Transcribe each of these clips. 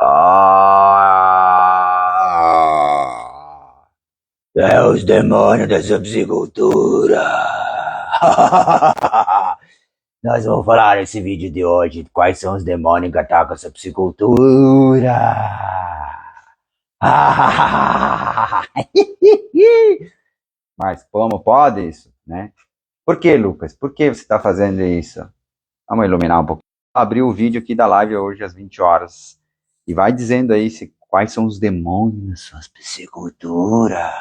Ah, é os demônios dessa psicultura. Nós vamos falar nesse vídeo de hoje quais são os demônios que atacam essa psicultura. Mas como pode isso, né? Por que, Lucas? Por que você está fazendo isso? Vamos iluminar um pouco. Abri o vídeo aqui da live hoje às 20 horas. E vai dizendo aí quais são os demônios da sua psicultura.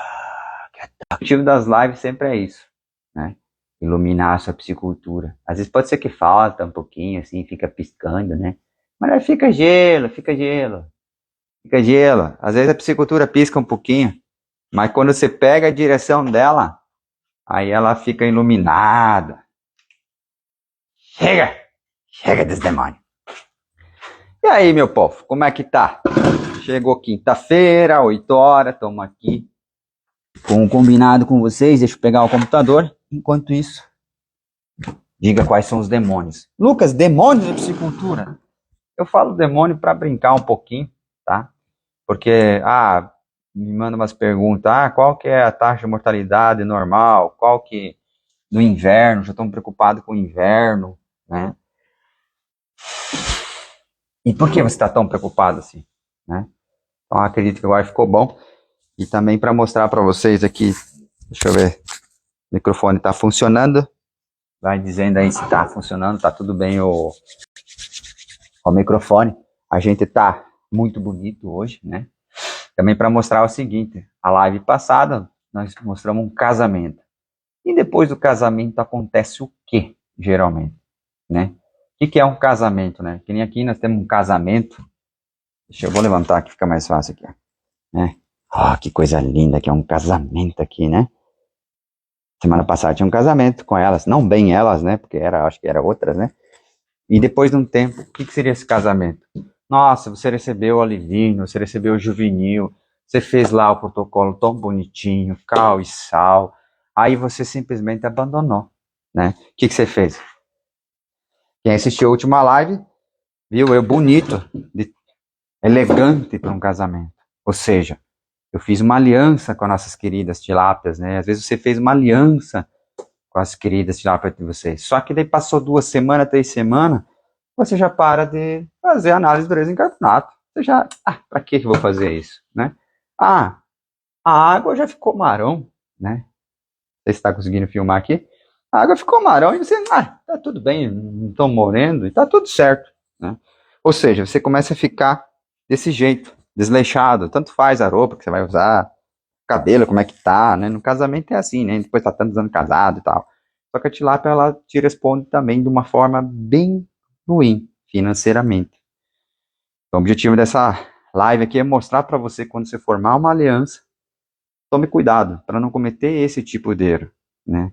O objetivo das lives sempre é isso, né? Iluminar a sua psicultura. Às vezes pode ser que falta um pouquinho, assim, fica piscando, né? Mas aí fica gelo, fica gelo. Fica gelo. Às vezes a psicultura pisca um pouquinho, mas quando você pega a direção dela, aí ela fica iluminada. Chega! Chega desse demônio. E aí, meu povo, como é que tá? Chegou quinta-feira, 8 horas, estamos aqui com um combinado com vocês. Deixa eu pegar o computador. Enquanto isso, diga quais são os demônios. Lucas, demônios da psicultura? Eu falo demônio para brincar um pouquinho, tá? Porque, me manda umas perguntas. Qual que é a taxa de mortalidade normal? Qual que no inverno? Já estão preocupados com o inverno, né? E por que você está tão preocupado assim, né? Então, acredito que agora ficou bom. E também para mostrar para vocês aqui, deixa eu ver, o microfone está funcionando. Vai dizendo aí se está funcionando, está tudo bem o microfone. A gente está muito bonito hoje, né? Também para mostrar o seguinte, a live passada nós mostramos um casamento. E depois do casamento acontece o quê, geralmente, né? O que é um casamento, né? Que nem aqui nós temos um casamento. Vou levantar aqui, fica mais fácil aqui, né? Que coisa linda que é um casamento aqui, né? Semana passada tinha um casamento com elas, não bem elas, né? Porque acho que era outras, né? E depois de um tempo, o que seria esse casamento? Nossa, você recebeu o Alivino, você recebeu o Juvenil, você fez lá o protocolo tão bonitinho, cal e sal, aí você simplesmente abandonou, né? O que você fez? Quem assistiu a última live, viu eu bonito, elegante para um casamento. Ou seja, eu fiz uma aliança com as nossas queridas tilápias, né? Às vezes você fez uma aliança com as queridas tilápias de vocês. Só que daí passou 2 semanas, 3 semanas, você já para de fazer análise de dureza em carbonato. Você já, para que eu vou fazer isso, né? A água já ficou marrom, né? Você está conseguindo filmar aqui? A água ficou marrom e você, tá tudo bem, não estou morrendo e tá tudo certo, né? Ou seja, você começa a ficar desse jeito, desleixado, tanto faz a roupa que você vai usar, cabelo, como é que tá, né? No casamento é assim, né? Depois tá tantos anos casado e tal. Só que a tilápia, ela te responde também de uma forma bem ruim, financeiramente. Então, o objetivo dessa live aqui é mostrar para você, quando você formar uma aliança, tome cuidado para não cometer esse tipo de erro, né?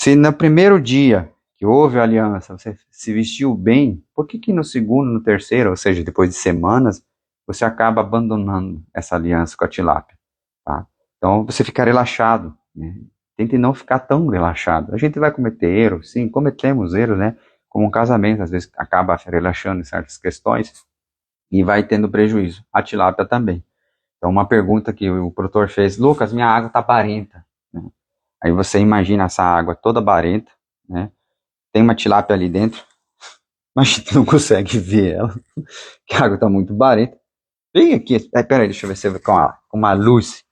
Se no primeiro dia que houve a aliança, você se vestiu bem, por que no segundo, no terceiro, ou seja, depois de semanas, você acaba abandonando essa aliança com a tilápia, tá? Então, você fica relaxado, né? Tente não ficar tão relaxado. A gente vai cometer erros, sim, cometemos erros, né? Como um casamento, às vezes acaba relaxando em certas questões e vai tendo prejuízo. A tilápia também. Então, uma pergunta que o produtor fez: Lucas, minha água está barenta, né? Aí você imagina essa água toda barenta, né? Tem uma tilápia ali dentro, mas a gente não consegue ver ela, que a água está muito barenta. Vem aqui, peraí, deixa eu ver se eu ver com ela, com uma luz.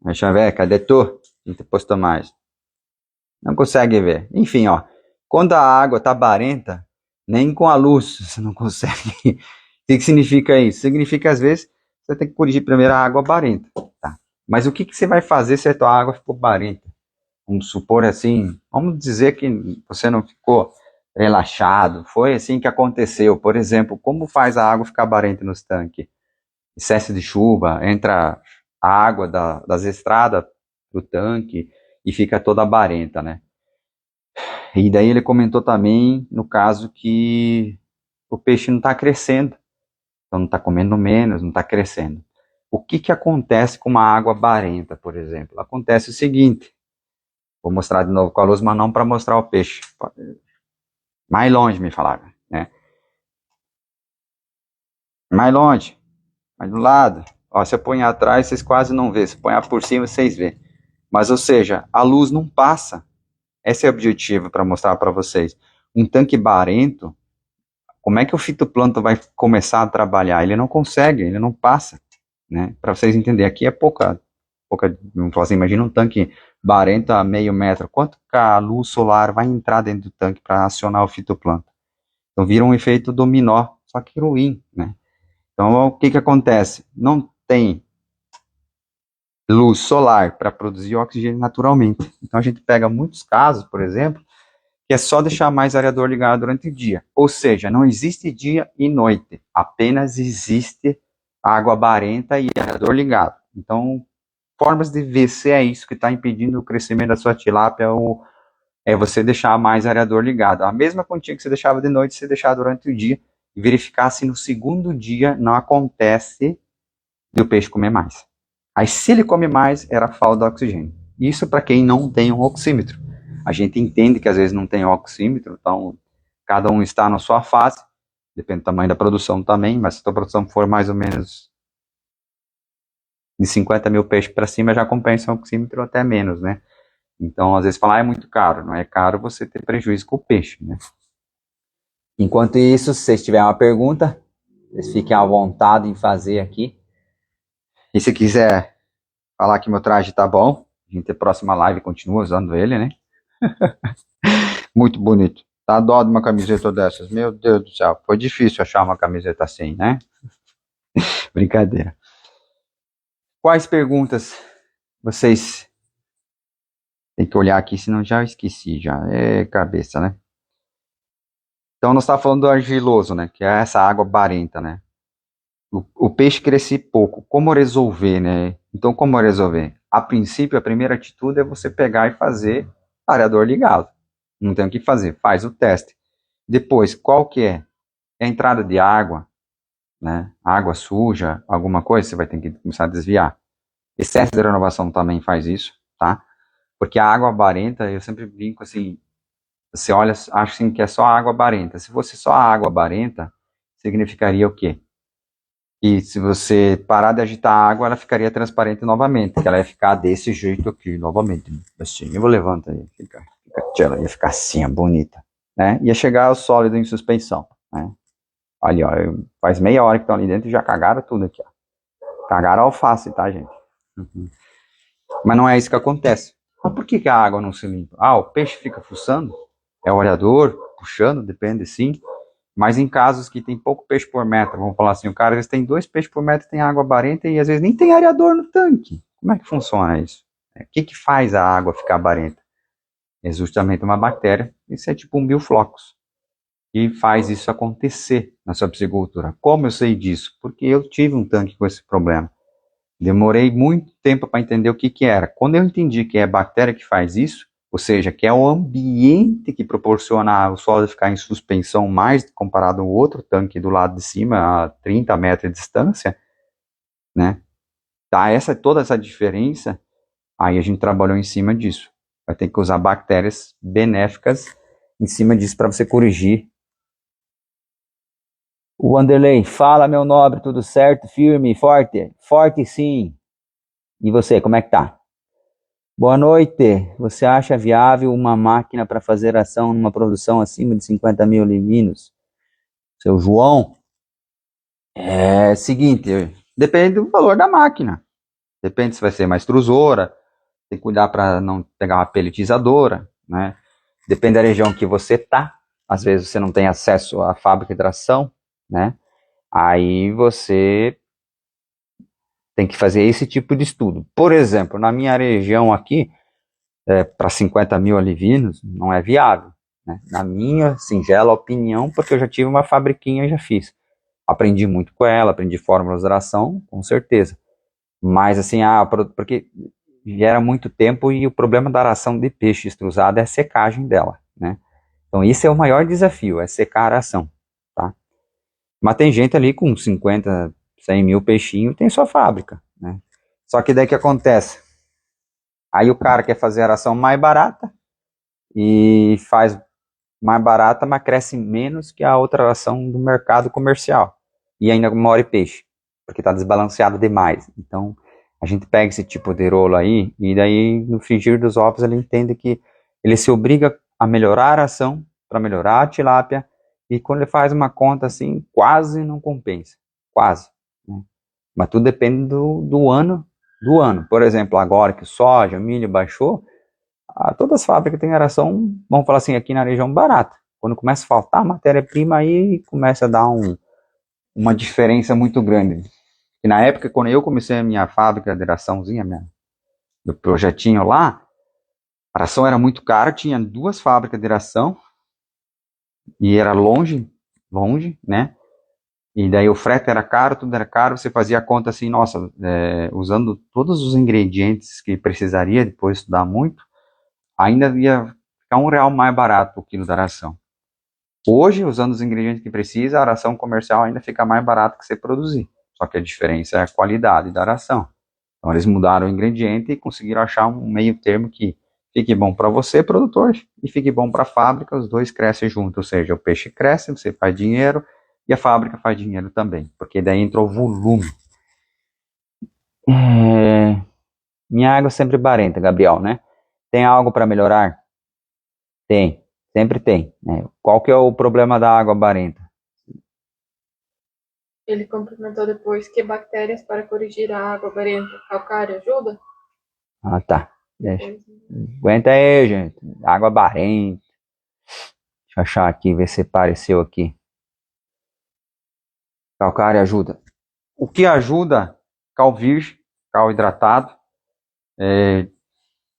Deixa eu ver, cadê tu? A gente postou mais. Não consegue ver. Enfim, ó, quando a água está barenta, nem com a luz você não consegue. O que significa isso? Significa, às vezes, você tem que corrigir primeiro a água barenta, tá? Mas o que você vai fazer se a tua água ficou barenta? Vamos supor assim, vamos dizer que você não ficou relaxado, foi assim que aconteceu. Por exemplo, como faz a água ficar barenta nos tanques? Excesso de chuva, entra a água das estradas pro tanque e fica toda barenta, né? E daí ele comentou também, no caso, que o peixe não está crescendo, então não está comendo menos, não está crescendo. O que acontece com uma água barenta, por exemplo? Acontece o seguinte, vou mostrar de novo com a luz, mas não para mostrar o peixe. Mais longe me falaram, né? Mais longe, mais do lado. Ó, se eu ponho atrás, vocês quase não vê. Se eu ponho por cima, vocês vê. Mas, ou seja, a luz não passa. Esse é o objetivo para mostrar para vocês. Um tanque barento, como é que o fitoplâncton vai começar a trabalhar? Ele não consegue, ele não passa, né? Para vocês entenderem, aqui é pouca, vamos falar assim, imagina um tanque barento a meio metro. Quanto que a luz solar vai entrar dentro do tanque para acionar o fitoplâncton? Então vira um efeito dominó, só que ruim, né? Então o que que acontece? Não tem luz solar para produzir oxigênio naturalmente. Então a gente pega muitos casos, por exemplo, que é só deixar mais areador ligado durante o dia. Ou seja, não existe dia e noite, apenas existe água barenta e areador ligado. Então, formas de ver se é isso que está impedindo o crescimento da sua tilápia ou é você deixar mais areador ligado. A mesma quantia que você deixava de noite, você deixar durante o dia e verificar se no segundo dia não acontece de o peixe comer mais. Aí se ele come mais, era falta de oxigênio. Isso para quem não tem um oxímetro. A gente entende que às vezes não tem oxímetro, então cada um está na sua fase, depende do tamanho da produção também, mas se a tua produção for mais ou menos de 50 mil peixes para cima, já compensa um oxímetro até menos, né? Então, às vezes falar é muito caro. Não é caro você ter prejuízo com o peixe, né? Enquanto isso, se vocês tiverem uma pergunta, vocês fiquem à vontade em fazer aqui. E se quiser falar que meu traje tá bom, a gente, a próxima live continua usando ele, né? Muito bonito. Tá dó de uma camiseta dessas. Meu Deus do céu. Foi difícil achar uma camiseta assim, né? Brincadeira. Quais perguntas vocês têm que olhar aqui, senão já esqueci já. É cabeça, né? Então, nós estávamos falando do argiloso, né? Que é essa água barenta, né? O peixe cresce pouco. Como resolver, né? Então, como resolver? A princípio, a primeira atitude é você pegar e fazer areador ligado. Não tem o que fazer, faz o teste. Depois, qual que é? É a entrada de água, né? Água suja, alguma coisa, você vai ter que começar a desviar. Excesso de renovação também faz isso, tá? Porque a água barenta, eu sempre brinco assim, você olha, acha assim que é só água barenta. Se fosse só água barenta, significaria o quê? E se você parar de agitar a água, ela ficaria transparente novamente, que ela ia ficar desse jeito aqui, novamente. Assim, eu vou levantar aí, ela ia ficar assim, bonita, né? Ia chegar ao sólido em suspensão, né? Olha, ó, faz meia hora que estão ali dentro e já cagaram tudo aqui, ó. Cagaram a alface, tá, gente? Uhum. Mas não é isso que acontece. Mas por que a água não se limpa? Ah, o peixe fica fuçando? É o areador, puxando, depende sim. Mas em casos que tem pouco peixe por metro, vamos falar assim, o cara às vezes tem 2 peixes por metro, tem água barenta e às vezes nem tem areador no tanque. Como é que funciona isso? O que que faz a água ficar barenta? É justamente uma bactéria, isso é tipo um bioflocos, que faz isso acontecer na sua piscicultura. Como eu sei disso? Porque eu tive um tanque com esse problema. Demorei muito tempo para entender o que que era. Quando eu entendi que é a bactéria que faz isso, ou seja, que é o ambiente que proporciona o sólido ficar em suspensão mais comparado ao outro tanque do lado de cima, a 30 metros de distância, né? Tá toda essa diferença, aí a gente trabalhou em cima disso. Vai ter que usar bactérias benéficas em cima disso para você corrigir. O Wanderlei, fala meu nobre, tudo certo? Firme, forte? Forte sim. E você, como é que tá? Boa noite. Você acha viável uma máquina para fazer ação numa produção acima de 50 mil livinos? Seu João? É seguinte, depende do valor da máquina. Depende se vai ser mais trusora, tem que cuidar para não pegar uma pelletizadora, né? Depende da região que você tá. Às vezes você não tem acesso à fábrica de tração, né? Aí você tem que fazer esse tipo de estudo. Por exemplo, na minha região aqui, para 50 mil alivinos, não é viável, né? Na minha singela opinião, porque eu já tive uma fabriquinha e já fiz. Aprendi muito com ela, aprendi fórmulas de oração, com certeza. Mas assim, porque gera muito tempo e o problema da aração de peixe extrusado é a secagem dela, né? Então esse é o maior desafio, é secar a aração, tá? Mas tem gente ali com 50, 100 mil peixinhos, tem sua fábrica, né? Só que daí que acontece? Aí o cara quer fazer a aração mais barata e faz mais barata, mas cresce menos que a outra aração do mercado comercial. e ainda morre peixe, porque está desbalanceado demais. Então, a gente pega esse tipo de rolo aí, e daí, no frigir dos ovos, ele entende que ele se obriga a melhorar a ração, para melhorar a tilápia, e quando ele faz uma conta assim, quase não compensa. Quase. Né? Mas tudo depende do ano. Por exemplo, agora que soja, milho baixou, todas as fábricas têm ração, vamos falar assim, aqui na região barata. Quando começa a faltar matéria-prima, aí começa a dar uma diferença muito grande. E na época, quando eu comecei a minha fábrica de raçãozinha, do projetinho lá, a ração era muito cara, tinha 2 fábricas de ração, e era longe, né? E daí o frete era caro, tudo era caro, você fazia a conta assim, nossa, usando todos os ingredientes que precisaria, depois estudar muito, ainda ia ficar R$ 1 mais barato o quilo da ração. Hoje, usando os ingredientes que precisa, a ração comercial ainda fica mais barata que você produzir. Só que a diferença é a qualidade da ração. Então eles mudaram o ingrediente e conseguiram achar um meio termo que fique bom para você, produtor, e fique bom para a fábrica, os dois crescem juntos. Ou seja, o peixe cresce, você faz dinheiro, e a fábrica faz dinheiro também, porque daí entrou volume. Minha água é sempre barenta, Gabriel, né? Tem algo para melhorar? Tem, sempre tem. Né? Qual que é o problema da água barenta? Ele complementou depois que bactérias para corrigir a água barenta calcária ajuda? Ah, tá. Deixa. Depois, Aguenta aí, gente. Água barenta. Deixa eu achar aqui, ver se apareceu aqui. Calcária ajuda. O que ajuda? Cal virgem, cal hidratado,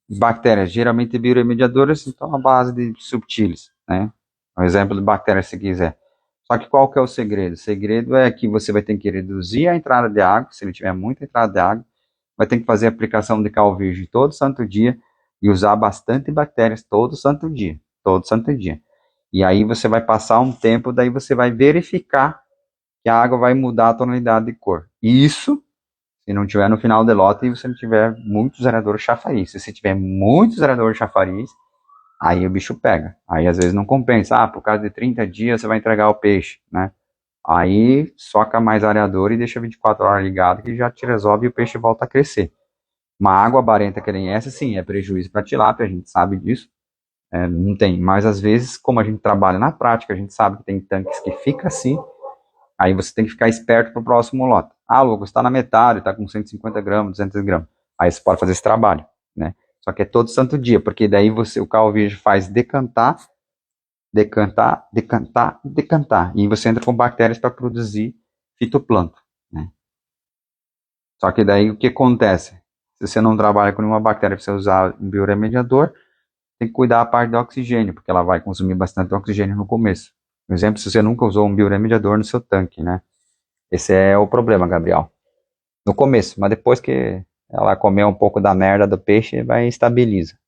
bactérias, geralmente bioremediadoras, então a base de subtilis, né? Um exemplo de bactéria se quiser. Só que qual que é o segredo? O segredo é que você vai ter que reduzir a entrada de água, se ele tiver muita entrada de água, vai ter que fazer aplicação de cal virgem todo santo dia e usar bastante bactérias todo santo dia, todo santo dia. E aí você vai passar um tempo, daí você vai verificar que a água vai mudar a tonalidade de cor. Isso se não tiver no final do lote e você não tiver muitos zeradores chafariz. Se você tiver muitos zeradores chafariz, aí o bicho pega. Aí às vezes não compensa. Por causa de 30 dias você vai entregar o peixe, né? Aí soca mais areador e deixa 24 horas ligado que já te resolve e o peixe volta a crescer. Uma água barenta que nem essa, sim, é prejuízo para tilápia, a gente sabe disso. Não tem, mas às vezes, como a gente trabalha na prática, a gente sabe que tem tanques que fica assim, aí você tem que ficar esperto para o próximo lote. Lucas, está na metade, está com 150 gramas, 200 gramas. Aí você pode fazer esse trabalho, né? Só que é todo santo dia, porque daí o cal virgem faz decantar, decantar, decantar, decantar. E você entra com bactérias para produzir fitoplâncton, né? Só que daí o que acontece? Se você não trabalha com nenhuma bactéria para você usar um bioremediador, tem que cuidar a parte do oxigênio, porque ela vai consumir bastante oxigênio no começo. Por exemplo, se você nunca usou um bioremediador no seu tanque, né? Esse é o problema, Gabriel. No começo, mas depois que ela comer um pouco da merda do peixe, vai estabiliza.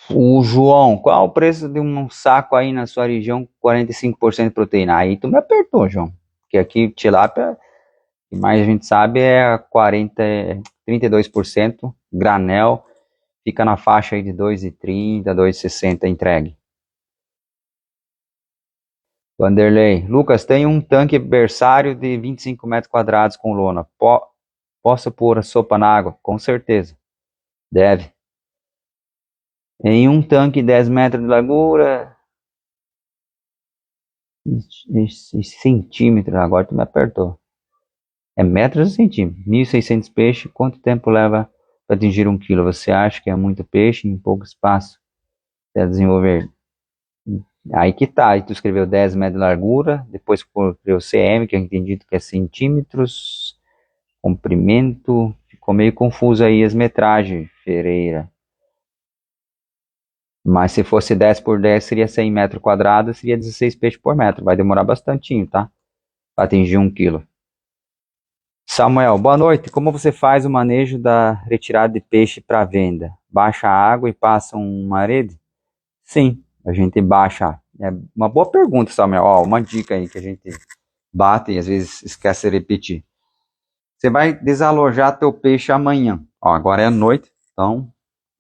O João, qual o preço de um saco aí na sua região com 45% de proteína? Aí tu me apertou, João. Porque aqui tilápia, que mais a gente sabe é 32% granel, fica na faixa aí de 2,30, 2,60 entregue. Vanderlei, Lucas, tem um tanque berçário de 25 metros quadrados com lona. Posso pôr a sopa na água? Com certeza. Deve. Em um tanque 10 metros de largura. Centímetros, agora tu me apertou. É metros ou centímetros? 1.600 peixes, quanto tempo leva para atingir 1 quilo? Você acha que é muito peixe em pouco espaço para desenvolver? Aí que tá, aí tu escreveu 10 metros de largura, depois escreveu cm, que eu entendi que é centímetros, comprimento, ficou meio confuso aí as metragens, Ferreira. Mas se fosse 10 por 10 seria 100 metros quadrados, seria 16 peixes por metro, vai demorar bastantinho, tá? Para atingir 1 quilo. Samuel, boa noite. Como você faz o manejo da retirada de peixe para venda? Baixa a água e passa uma rede? Sim, a gente baixa. É uma boa pergunta, Samuel. Uma dica aí que a gente bate e às vezes esquece de repetir. Você vai desalojar teu peixe amanhã. Agora é noite, então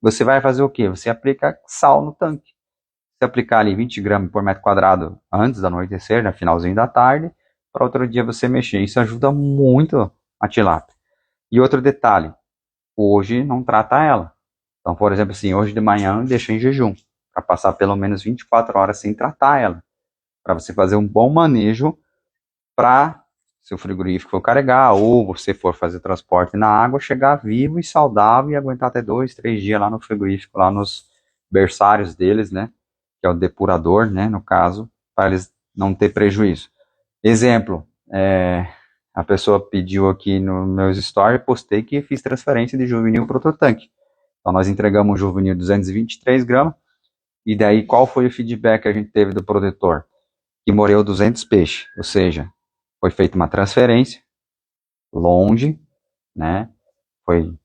você vai fazer o quê? Você aplica sal no tanque. se aplicar ali 20 gramas por metro quadrado antes do anoitecer, no finalzinho da tarde, para outro dia você mexer. Isso ajuda muito a tilápia. E outro detalhe, hoje não trata ela. Então, por exemplo, assim, hoje de manhã deixa em jejum, para passar pelo menos 24 horas sem tratar ela, para você fazer um bom manejo para, se o frigorífico for carregar, ou você for fazer transporte na água, chegar vivo e saudável e aguentar até 2, 3 dias lá no frigorífico, lá nos berçários deles, né, que é o depurador, né, no caso, para eles não ter prejuízo. Exemplo, a pessoa pediu aqui no meus stories, postei que fiz transferência de juvenil para outro tanque. Então nós entregamos o juvenil 223 gramas, e daí qual foi o feedback que a gente teve do produtor? Que morreu 200 peixes, ou seja, foi feita uma transferência longe, né? Foi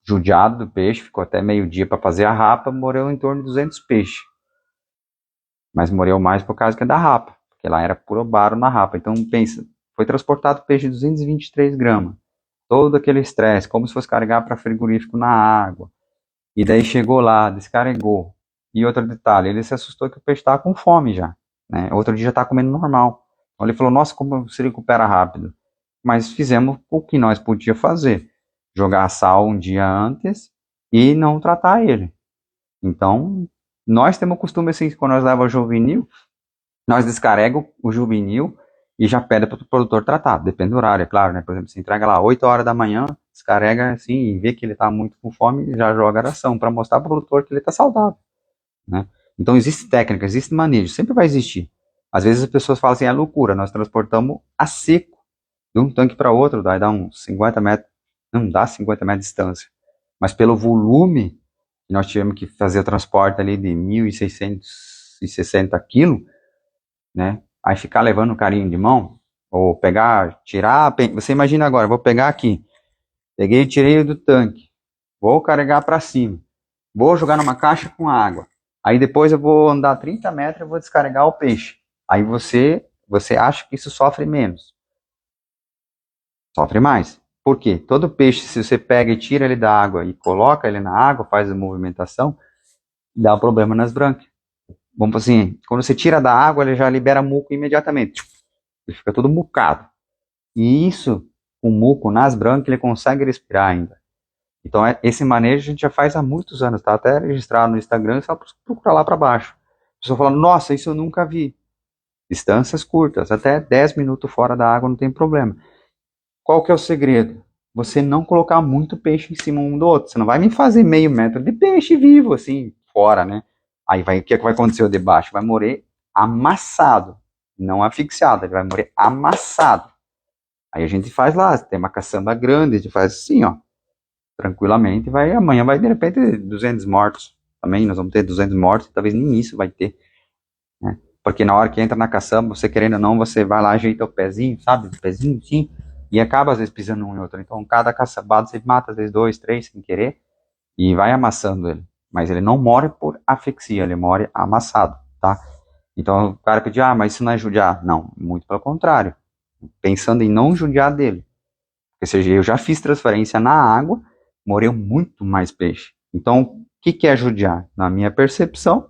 judiado do peixe, ficou até meio-dia para fazer a rapa, morreu em torno de 200 peixes. Mas morreu mais por causa que é da rapa, porque lá era puro baro na rapa. Então pensa, foi transportado peixe de 223 gramas, todo aquele estresse, como se fosse carregar para frigorífico na água. E daí chegou lá, descarregou. E outro detalhe, ele se assustou que o peixe estava com fome já, né? Outro dia já estava comendo normal. Então ele falou, nossa, como se recupera rápido. Mas fizemos o que nós podíamos fazer. Jogar sal um dia antes e não tratar ele. Então, nós temos o costume assim, quando nós levamos o juvenil, nós descarregamos o juvenil e já pede para o produtor tratar. Depende do horário, é claro, né? Por exemplo, se entrega lá 8 horas da manhã, descarrega assim e vê que ele está muito com fome, já joga a ração para mostrar para o produtor que ele está saudável, né? Então, existe técnica, existe manejo, sempre vai existir. Às vezes as pessoas falam assim, é loucura, nós transportamos a seco de um tanque para outro, daí dá uns 50 metros, não dá 50 metros de distância, mas pelo volume, nós tivemos que fazer o transporte ali de 1.660 quilos, né? Aí ficar levando um carinho de mão, ou pegar, tirar, você imagina agora, vou pegar aqui, peguei e tirei do tanque, vou carregar para cima, vou jogar numa caixa com água, aí depois eu vou andar 30 metros e vou descarregar o peixe. Aí você acha que isso sofre menos? Sofre mais. Por quê? Todo peixe, se você pega e tira ele da água e coloca ele na água, faz a movimentação, dá um problema nas brânquias. Vamos assim, quando você tira da água, ele já libera muco imediatamente. Ele fica todo mucado. E isso, o muco nas brânquias, ele consegue respirar ainda. Então, esse manejo a gente já faz há muitos anos, tá até registrado no Instagram, só procurar lá para baixo. A pessoa fala, nossa, isso eu nunca vi. Distâncias curtas, até 10 minutos fora da água não tem problema. Qual que é o segredo? Você não colocar muito peixe em cima um do outro. Você não vai me fazer meio metro de peixe vivo, assim, fora, né? Aí o que vai acontecer de baixo? Vai morrer amassado, não asfixiado, ele vai morrer amassado. Aí a gente faz lá, tem uma caçamba grande, a gente faz assim, ó, tranquilamente, amanhã vai de repente 200 mortos. Também nós vamos ter 200 mortos, talvez nem isso vai ter, né? Porque na hora que entra na caçamba, você querendo ou não, você vai lá, ajeita o pezinho, sabe? O pezinho, sim, e acaba às vezes pisando um em outro. Então, cada caçambado você mata às vezes 2, 3 sem querer e vai amassando ele. Mas ele não morre por asfixia, ele morre amassado, tá? Então, o cara pediu, mas isso não é judiar. Não, muito pelo contrário. Pensando em não judiar dele. Ou seja, eu já fiz transferência na água, morreu muito mais peixe. Então, o que é judiar? Na minha percepção,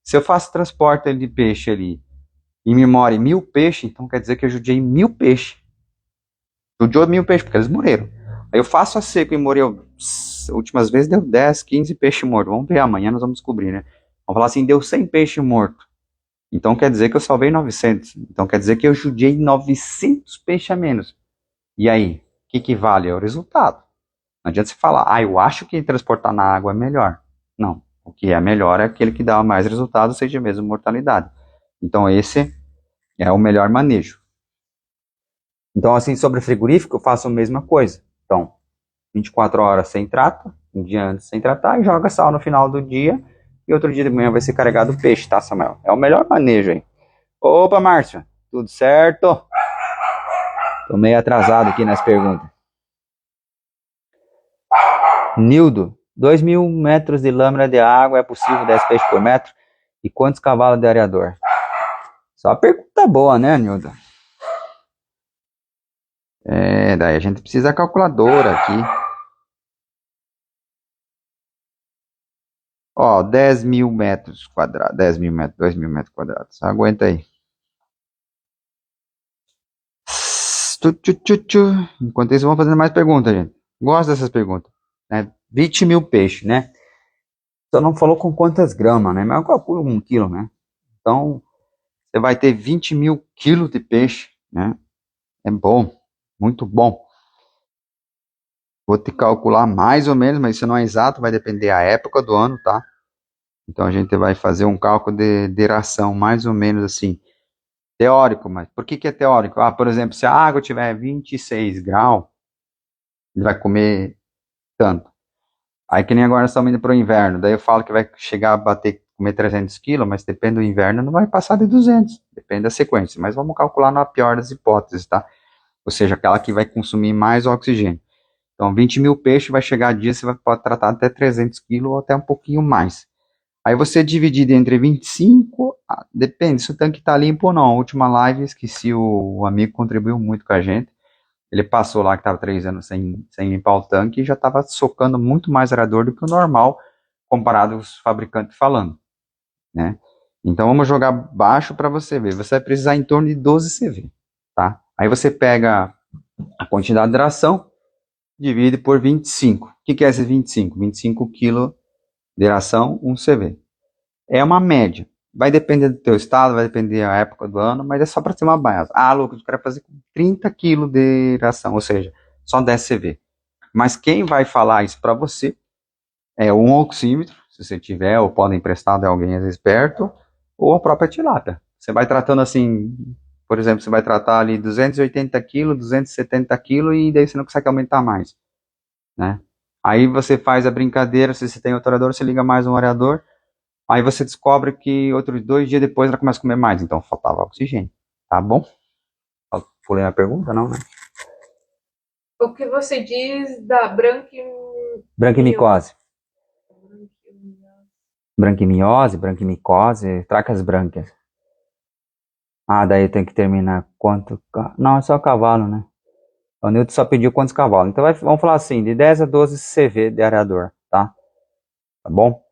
se eu faço transporte de peixe ali e me morre 1.000 peixes, então quer dizer que eu judiei 1.000 peixes. Judiou 1.000 peixes, porque eles morreram. Aí eu faço a seco e morreu, últimas vezes deu 10, 15 peixes mortos. Vamos ver amanhã, nós vamos descobrir, né? Vamos falar assim, deu 100 peixes mortos. Então quer dizer que eu salvei 900. Então quer dizer que eu judiei 900 peixes a menos. E aí, o que vale? É o resultado. Não adianta você falar, eu acho que transportar na água é melhor. Não. O que é melhor é aquele que dá mais resultado, seja mesmo mortalidade. Então esse é o melhor manejo. Então, assim, sobre frigorífico, eu faço a mesma coisa. Então, 24 horas sem trata, um dia antes sem tratar, e joga sal no final do dia, e outro dia de manhã vai ser carregado peixe, tá, Samuel? É o melhor manejo aí. Opa, Márcio, tudo certo? Tô meio atrasado aqui nas perguntas. Nildo, 2.000 metros de lâmina de água, é possível 10 peixes por metro? E quantos cavalos de areador? Só uma pergunta boa, né, Nildo? Daí a gente precisa da calculadora aqui. Ó, 10 mil metros quadrados. 10 mil metros, 2 mil metros quadrados. Aguenta aí. Enquanto isso, vamos fazendo mais perguntas, gente. Gosto dessas perguntas. Né? 20 mil peixes, né? Só não falou com quantas gramas, né? Mas eu calculo 1 quilo, né? Então, você vai ter 20 mil quilos de peixe, né? É bom, muito bom. Vou te calcular mais ou menos, mas isso não é exato, vai depender da época do ano, tá? Então a gente vai fazer um cálculo de duração mais ou menos assim, teórico, mas por que é teórico? Ah, por exemplo, se a água tiver 26 graus, ele vai comer tanto. Aí que nem agora nós estamos indo para o inverno, daí eu falo que vai chegar a bater, comer 300 quilos, mas depende do inverno, não vai passar de 200, depende da sequência, mas vamos calcular na pior das hipóteses, tá? Ou seja, aquela que vai consumir mais oxigênio. Então, 20 mil peixes vai chegar a dia, você pode tratar até 300 quilos ou até um pouquinho mais. Aí você dividir entre 25, depende se o tanque está limpo ou não. A última live, esqueci, o amigo contribuiu muito com a gente. Ele passou lá que estava 3 anos sem limpar o tanque e já estava socando muito mais arador do que o normal, comparado aos fabricantes falando, né? Então vamos jogar baixo para você ver. Você vai precisar em torno de 12 CV, tá? Aí você pega a quantidade de ração, divide por 25. O que é esse 25? 25 kg de ração, 1 CV. É uma média. Vai depender do teu estado, vai depender da época do ano, mas é só para ter uma base. Ah, Lucas, eu quero fazer com 30 kg de ração, ou seja, só 10 CV. Mas quem vai falar isso para você é um oxímetro, se você tiver, ou pode emprestar de alguém experto, ou a própria tilápia. Você vai tratando assim, por exemplo, você vai tratar ali 280 kg, 270 kg e daí você não consegue aumentar mais, né? Aí você faz a brincadeira, se você tem outro arador, você liga mais um arador, aí você descobre que outros 2 dias depois ela começa a comer mais, então faltava oxigênio, tá bom? Pulei a pergunta, não, né? O que você diz da Branquimicose. Branquimicose, tracas brancas. Ah, daí tem que terminar quanto... Não, é só cavalo, né? O Newton só pediu quantos cavalos. Então vamos falar assim, de 10 a 12 CV de areador, tá? Tá bom?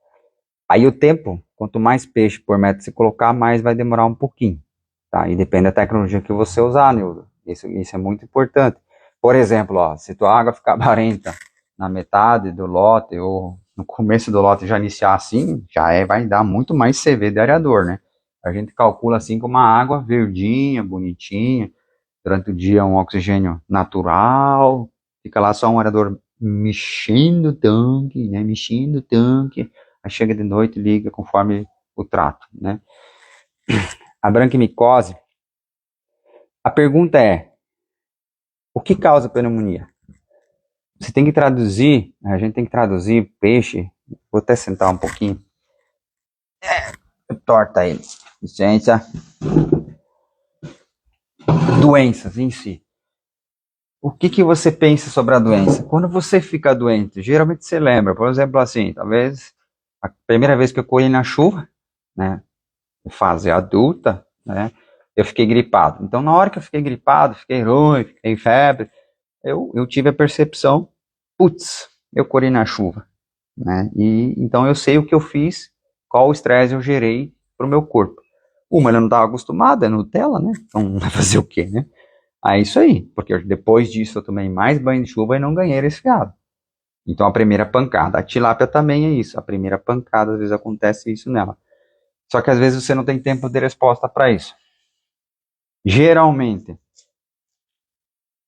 Aí o tempo, quanto mais peixe por metro você colocar, mais vai demorar um pouquinho, tá? E depende da tecnologia que você usar, Nildo. Isso é muito importante. Por exemplo, ó, se tua água ficar barenta na metade do lote ou no começo do lote já iniciar assim, vai dar muito mais CV de areador, né? A gente calcula assim com uma água verdinha, bonitinha, durante o dia um oxigênio natural, fica lá só um areador mexendo o tanque, né? Mexendo o tanque, aí chega de noite e liga conforme o trato, né? A branquimicose, a pergunta é, o que causa pneumonia? Você tem que traduzir, a gente tem que traduzir peixe, vou até sentar um pouquinho, torta ele, licença, doenças em si. O que você pensa sobre a doença? Quando você fica doente, geralmente você lembra, por exemplo, assim, talvez a primeira vez que eu corri na chuva, né, fase adulta, né, eu fiquei gripado. Então, na hora que eu fiquei gripado, fiquei ruim, fiquei febre, eu tive a percepção, putz, eu corri na chuva, né, e então eu sei o que eu fiz, qual estresse eu gerei para o meu corpo. Uma, ele não estava acostumado, é Nutella, né, então vai fazer o quê, né? É isso aí, porque depois disso eu tomei mais banho de chuva e não ganhei resfriado. Então a primeira pancada. A tilápia também é isso. A primeira pancada, às vezes acontece isso nela. Só que às vezes você não tem tempo de resposta para isso. Geralmente,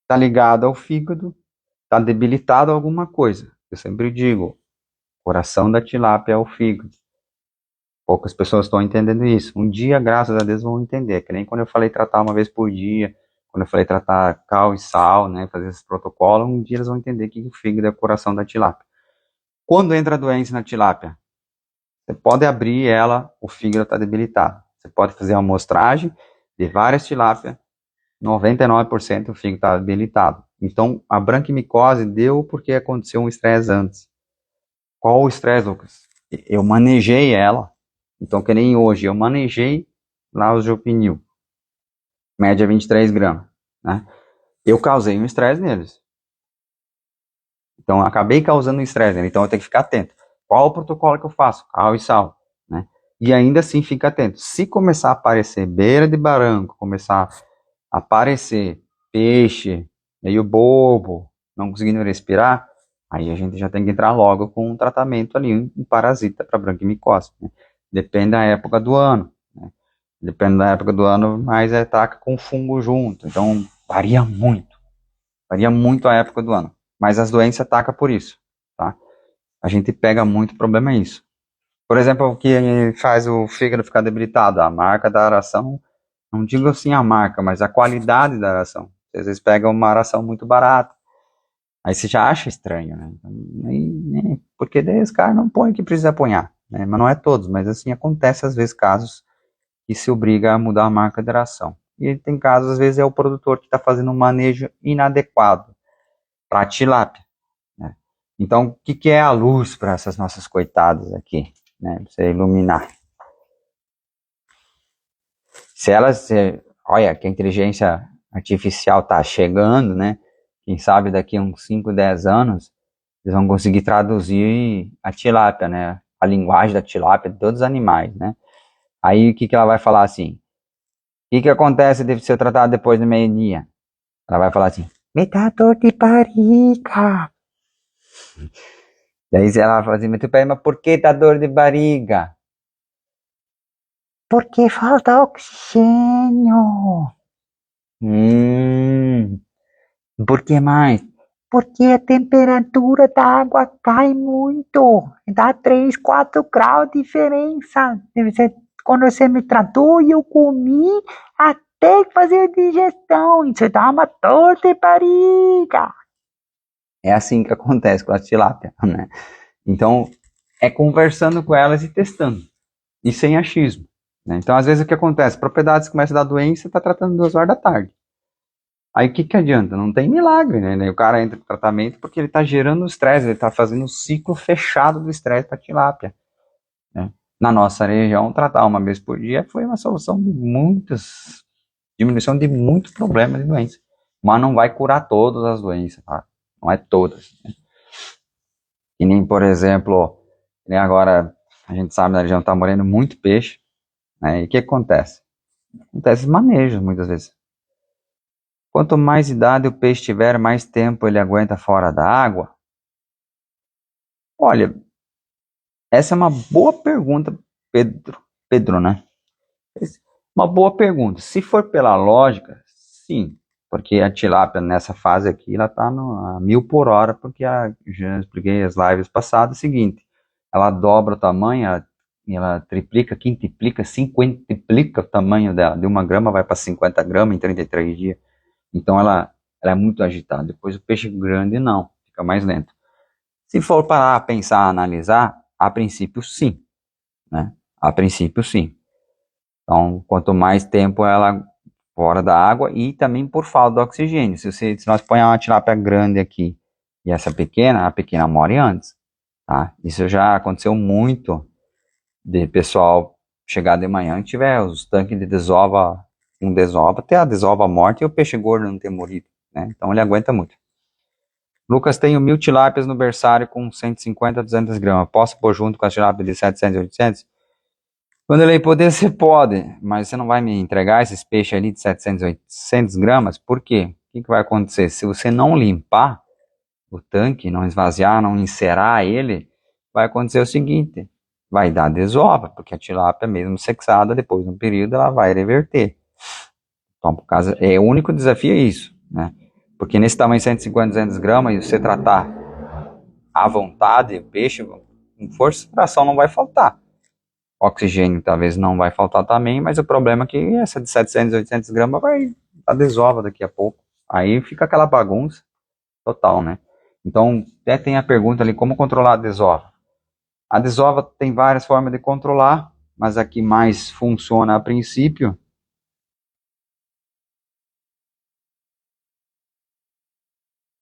está ligado ao fígado, está debilitado a alguma coisa. Eu sempre digo, o coração da tilápia é o fígado. Poucas pessoas estão entendendo isso. Um dia, graças a Deus, vão entender. Que nem quando eu falei tratar uma vez por dia, quando eu falei tratar cal e sal, né, fazer esse protocolo, um dia eles vão entender que o fígado é o coração da tilápia. Quando entra a doença na tilápia, você pode abrir ela, o fígado está debilitado. Você pode fazer uma amostragem de várias tilápias, 99% o fígado está debilitado. Então, a branquimicose deu porque aconteceu um estresse antes. Qual o estresse, Lucas? Eu manejei ela. Então, que nem hoje, eu manejei lá o Jupinil, média 23 gramas, né? Eu causei um estresse neles. Então, eu acabei causando um estresse neles, então eu tenho que ficar atento. Qual o protocolo que eu faço? Cal e sal, né? E ainda assim fica atento. Se começar a aparecer beira de barranco, começar a aparecer peixe meio bobo, não conseguindo respirar, aí a gente já tem que entrar logo com um tratamento ali, um parasita para branquimicose, né? Depende da época do ano, né? Depende da época do ano, mas ataca com fungo junto. Então varia muito a época do ano. Mas as doenças atacam por isso, tá? A gente pega muito, o problema é isso. Por exemplo, o que faz o fígado ficar debilitado? A marca da aração, não digo assim a marca, mas a qualidade da aração. Às vezes pega uma aração muito barata, aí você já acha estranho, né? Porque daí os caras não põem o que precisa apanhar, né? Mas não é todos, mas assim, acontece às vezes casos que se obriga a mudar a marca de aração. E tem casos, às vezes, é o produtor que está fazendo um manejo inadequado para a tilápia, né? Então, o que é a luz para essas nossas coitadas aqui, né? Pra você iluminar. Se elas, olha, que a inteligência artificial está chegando, né? Quem sabe daqui a uns 5, 10 anos, eles vão conseguir traduzir a tilápia, né? A linguagem da tilápia de todos os animais, né? Aí, o que ela vai falar assim? O que acontece deve ser tratado depois do meio-dia? Ela vai falar assim, me dá dor de barriga. Daí ela fala assim, mas por que dá dor de barriga? Porque falta oxigênio. Por que mais? Porque a temperatura da água cai muito. Dá 3, 4 graus de diferença. Quando você me tratou e eu comi até fazer a digestão. Isso dá uma dor de barriga. É assim que acontece com a tilápia, né? Então, é conversando com elas e testando. E sem achismo, né? Então, às vezes, o que acontece? Propriedades começam a dar doença e está tratando 2 horas da tarde. Aí, o que adianta? Não tem milagre, né? O cara entra em tratamento porque ele está gerando estresse, ele está fazendo um ciclo fechado do estresse para a tilápia, né? Na nossa região, tratar uma vez por dia foi uma solução de diminuição de muitos problemas de doença. Mas não vai curar todas as doenças, tá? Não é todas, né? E nem, por exemplo, nem agora a gente sabe na região está morrendo muito peixe, né? E o que acontece? Acontece manejo muitas vezes. Quanto mais idade o peixe tiver, mais tempo ele aguenta fora da água. Olha, essa é uma boa pergunta, Pedro, né? Uma boa pergunta. Se for pela lógica, sim, porque a tilápia nessa fase aqui, ela está a 1000 por hora, porque já expliquei as lives passadas, é o seguinte, ela dobra o tamanho, ela triplica, quintuplica, cinquentuplica o tamanho dela, de 1 grama vai para 50 gramas em 33 dias, então ela é muito agitada. Depois o peixe grande não, fica mais lento. Se for parar, pensar, analisar, a princípio sim, né? A princípio sim. Então, quanto mais tempo ela fora da água e também por falta de oxigênio. Se nós põe uma tilápia grande aqui e essa pequena, a pequena morre antes, tá? Isso já aconteceu muito de pessoal chegar de manhã e tiver os tanques de desova, um desova, até a desova morte e o peixe gordo não ter morrido, né? Então ele aguenta muito. Lucas, tenho 1000 tilápias no berçário com 150 a 200 gramas. Posso pôr junto com as tilápias de 700 e 800? Quando ele poder, você pode, mas você não vai me entregar esses peixes ali de 700, 800 gramas, por quê? O que vai acontecer? Se você não limpar o tanque, não esvaziar, não encerar ele, vai acontecer o seguinte, vai dar desova, porque a tilápia mesmo sexada, depois de um período, ela vai reverter. Então, por causa, o único desafio é isso, né? Porque nesse tamanho 150, 200 gramas, e você tratar à vontade o peixe, com força, a ração não vai faltar. Oxigênio talvez não vai faltar também, mas o problema é que essa de 700, 800 gramas vai dar desova daqui a pouco. Aí fica aquela bagunça total, né? Então, até tem a pergunta ali, como controlar a desova? A desova tem várias formas de controlar, mas a que mais funciona a princípio...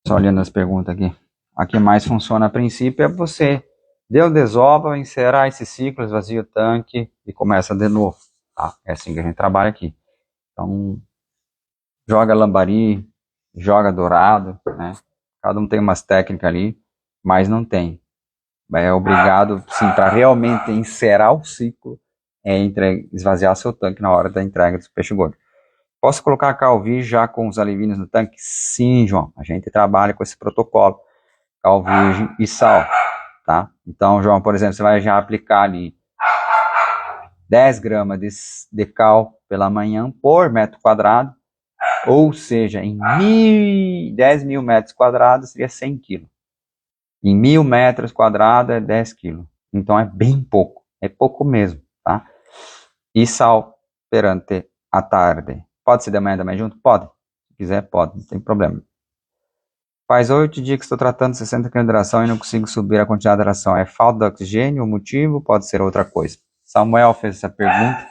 Só olhando as perguntas aqui. A que mais funciona a princípio é você deu desova, encerrar esse ciclo, esvazia o tanque e começa de novo. Tá? É assim que a gente trabalha aqui. Então, joga lambari, joga dourado, né? Cada um tem umas técnicas ali, mas não tem é obrigado, sim, para realmente encerrar o ciclo, esvaziar seu tanque na hora da entrega do peixe gordo. Posso colocar a Calvi já com os alivinos no tanque? Sim, João. A gente trabalha com esse protocolo. Cal virgem e sal, tá? Então, João, por exemplo, você vai já aplicar ali 10 gramas de cal pela manhã por metro quadrado, ou seja, em 10 mil metros quadrados seria 100 quilos. Em 1000 metros quadrados é 10 quilos. Então é bem pouco, é pouco mesmo, tá? E sal perante a tarde. Pode ser de manhã também junto? Pode. Se quiser, pode, não tem problema. Faz 8 dias que estou tratando 60 kg de ração e não consigo subir a quantidade de ração. É falta de oxigênio o motivo? Pode ser outra coisa. Samuel fez essa pergunta.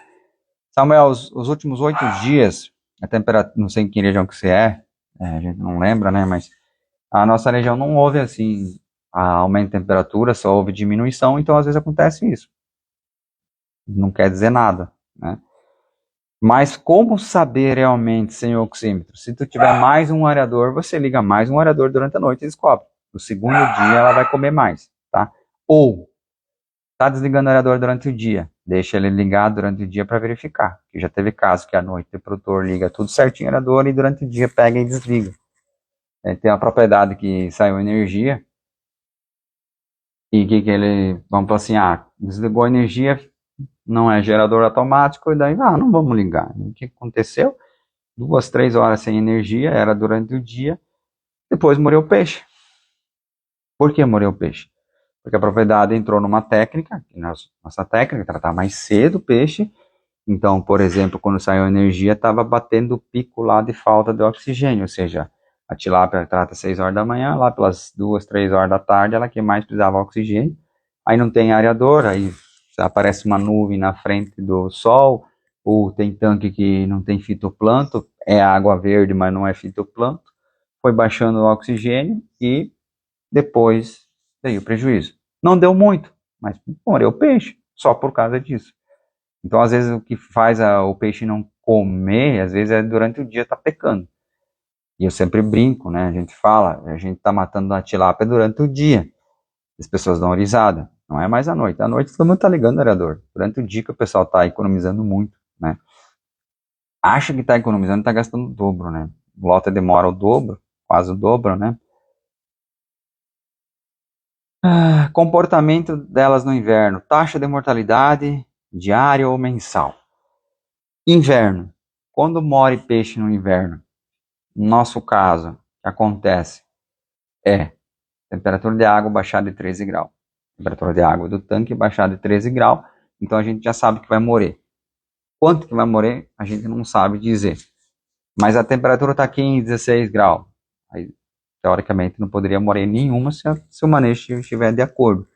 Samuel, os últimos 8 dias, a temperatura, não sei em que região que você a gente não lembra, né? Mas a nossa região não houve assim aumento de temperatura, só houve diminuição, então às vezes acontece isso. Não quer dizer nada, né? Mas como saber realmente sem oxímetro? Se tu tiver mais um areador, você liga mais um areador durante a noite e descobre. No segundo dia ela vai comer mais, tá? Ou tá desligando o areador durante o dia, deixa ele ligado durante o dia para verificar. Que já teve caso que à noite o produtor liga tudo certinho o areador e durante o dia pega e desliga. Tem uma propriedade que saiu energia e que ele, vamos falar assim, desligou a energia, não é gerador automático, e daí, não vamos ligar. O que aconteceu? 2, 3 horas sem energia, era durante o dia, depois morreu o peixe. Por que morreu o peixe? Porque a propriedade entrou numa técnica, nossa técnica, tratar mais cedo o peixe, então, por exemplo, quando saiu a energia, estava batendo o pico lá de falta de oxigênio, ou seja, a tilápia trata 6 horas da manhã, lá pelas 2, 3 horas da tarde, ela que mais precisava de oxigênio, aí não tem areador, aí aparece uma nuvem na frente do sol, ou tem tanque que não tem fitoplâncton, é água verde, mas não é fitoplâncton, foi baixando o oxigênio e depois veio o prejuízo. Não deu muito, mas morreu o peixe, só por causa disso. Então, às vezes, o que faz o peixe não comer, às vezes, é durante o dia tá pecando. E eu sempre brinco, né? A gente fala, a gente tá matando a tilápia durante o dia. As pessoas dão risada. Não é mais à noite. À noite todo mundo tá ligando o areador. Durante o dia que o pessoal tá economizando muito, né? Acha que tá economizando, tá gastando o dobro, né? Lota demora o dobro, quase o dobro, né? Comportamento delas no inverno. Taxa de mortalidade diária ou mensal. Inverno. Quando mora peixe no inverno, no nosso caso, o que acontece é temperatura de água baixar de 13 graus. Temperatura de água do tanque baixar de 13 graus, então a gente já sabe que vai morrer. Quanto que vai morrer, a gente não sabe dizer. Mas a temperatura está aqui em 16 graus. Aí, teoricamente, não poderia morrer nenhuma se o manejo estiver de acordo.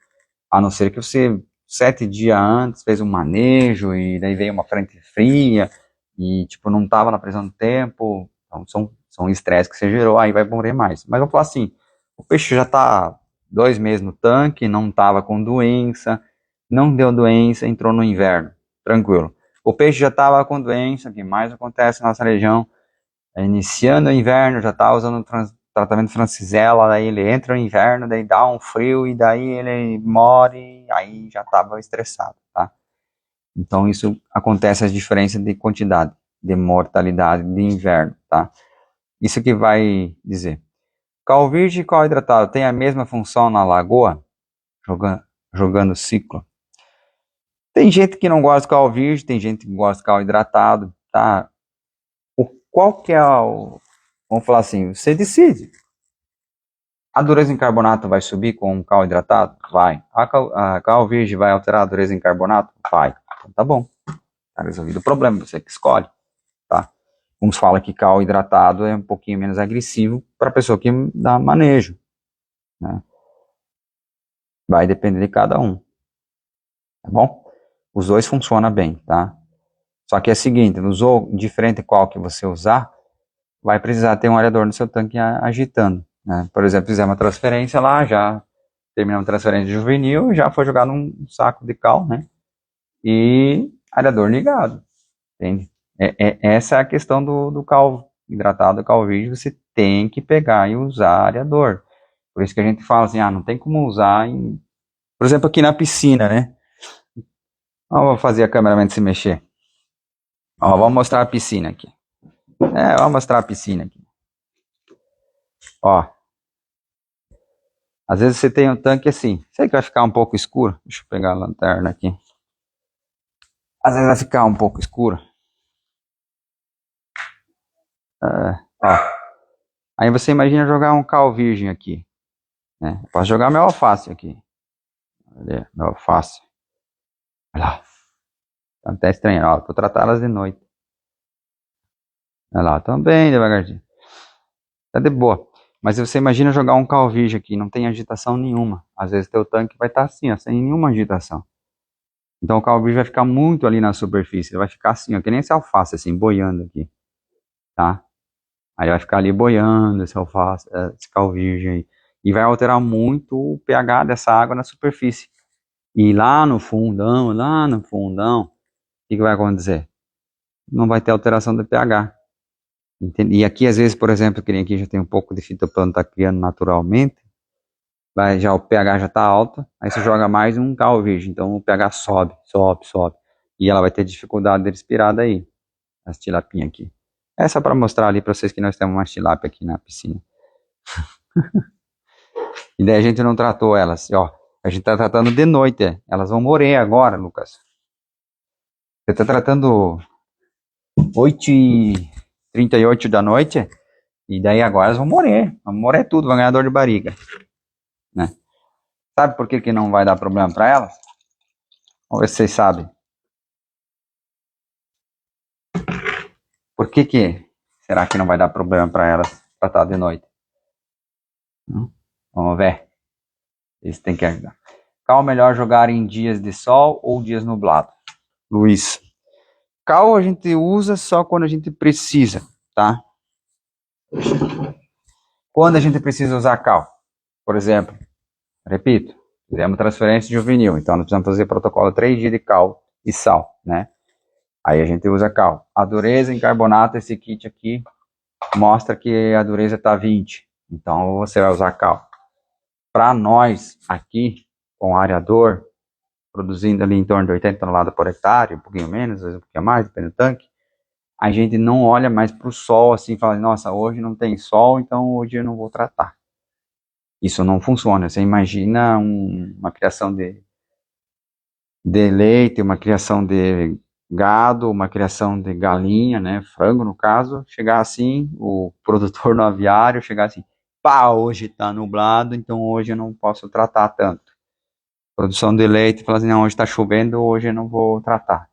A não ser que você, 7 dias antes, fez um manejo e daí veio uma frente fria e, tipo, não estava na previsão do tempo. Então, são estresses que você gerou, aí vai morrer mais. Mas vamos falar assim, o peixe já está 2 meses no tanque, não estava com doença, não deu doença, entrou no inverno, tranquilo. O peixe já estava com doença, o que mais acontece na nossa região, iniciando o inverno, já está usando tratamento Francisella, daí ele entra no inverno, daí dá um frio, e daí ele morre, aí já estava estressado, tá? Então isso acontece as diferenças de quantidade, de mortalidade de inverno, tá? Isso que vai dizer. Cal virgem e cal hidratado tem a mesma função na lagoa? Jogando ciclo. Tem gente que não gosta de cal virgem, tem gente que gosta de cal hidratado, tá? Qual que é vamos falar assim, você decide. A dureza em carbonato vai subir com cal hidratado? Vai. A cal virgem vai alterar a dureza em carbonato? Vai. Então tá bom. Tá resolvido o problema, você que escolhe, tá? Uns falam que cal hidratado é um pouquinho menos agressivo para a pessoa que dá manejo, né? Vai depender de cada um, tá bom? Os dois funcionam bem, tá? Só que é o seguinte, usou diferente qual que você usar, vai precisar ter um areador no seu tanque agitando, né? Por exemplo, fizer uma transferência lá, já terminou a transferência juvenil, já foi jogado num saco de cal, né? E areador ligado, entende? Essa é a questão do cal hidratado, cal virgem, você tem que pegar e usar areador. Por isso que a gente fala assim, não tem como usar Por exemplo, aqui na piscina, né? Ó, vou fazer a câmera se mexer. Ó, vamos mostrar a piscina aqui. Vamos mostrar a piscina aqui. Ó. Às vezes você tem um tanque assim. Sei que vai ficar um pouco escuro. Deixa eu pegar a lanterna aqui. Às vezes vai ficar um pouco escuro. Ó. Aí você imagina jogar um cal virgem aqui. Né? Posso jogar meu alface aqui. Olha, meu alface. Olha lá. Tá até estranho. Ó, vou tratar elas de noite. Olha lá, também devagarzinho. Tá de boa. Mas você imagina jogar um cal virgem aqui, não tem agitação nenhuma. Às vezes teu tanque vai estar assim, ó, sem nenhuma agitação. Então o cal virgem vai ficar muito ali na superfície. Ele vai ficar assim, ó, que nem esse alface, assim, boiando aqui. Tá? Aí vai ficar ali boiando esse alface, esse cal virgem aí. E vai alterar muito o pH dessa água na superfície. E lá no fundão, o que vai acontecer? Não vai ter alteração do pH. Entende? E aqui, às vezes, por exemplo, que nem aqui já tem um pouco de fitoplâncton criando naturalmente, já o pH já está alto, aí você joga mais um cal virgem, então o pH sobe. E ela vai ter dificuldade de respirar daí, as tilapinhas aqui. É só para mostrar ali para vocês que nós temos uma tilápia aqui na piscina. E daí a gente não tratou elas, ó. A gente tá tratando de noite, elas vão morrer agora, Lucas. Você tá tratando 8h38 da noite, e daí agora elas vão morrer tudo, vão ganhar dor de barriga, né? Sabe por que não vai dar problema para elas? Vamos ver se vocês sabem. Por que será que não vai dar problema para elas tratar de noite? Vamos ver. Isso tem que ajudar. Qual melhor jogar em dias de sol ou dias nublados? Luiz. Cal a gente usa só quando a gente precisa, tá? Quando a gente precisa usar cal? Por exemplo, repito, fizemos transferência juvenil, então nós precisamos fazer protocolo 3 dias de cal e sal, né? Aí a gente usa cal. A dureza em carbonato, esse kit aqui, mostra que a dureza está 20, então você vai usar cal. Para nós, aqui, com areador, produzindo ali em torno de 80 toneladas por hectare, um pouquinho menos, às vezes um pouquinho mais, depende do tanque, a gente não olha mais para o sol assim, fala, nossa, hoje não tem sol, então hoje eu não vou tratar. Isso não funciona. Você imagina uma criação de leite, uma criação de gado, uma criação de galinha, né, frango no caso, chegar assim, o produtor no aviário chegar assim, pá, hoje tá nublado, então hoje eu não posso tratar tanto. Produção de leite, falar assim, não, hoje tá chovendo, hoje eu não vou tratar.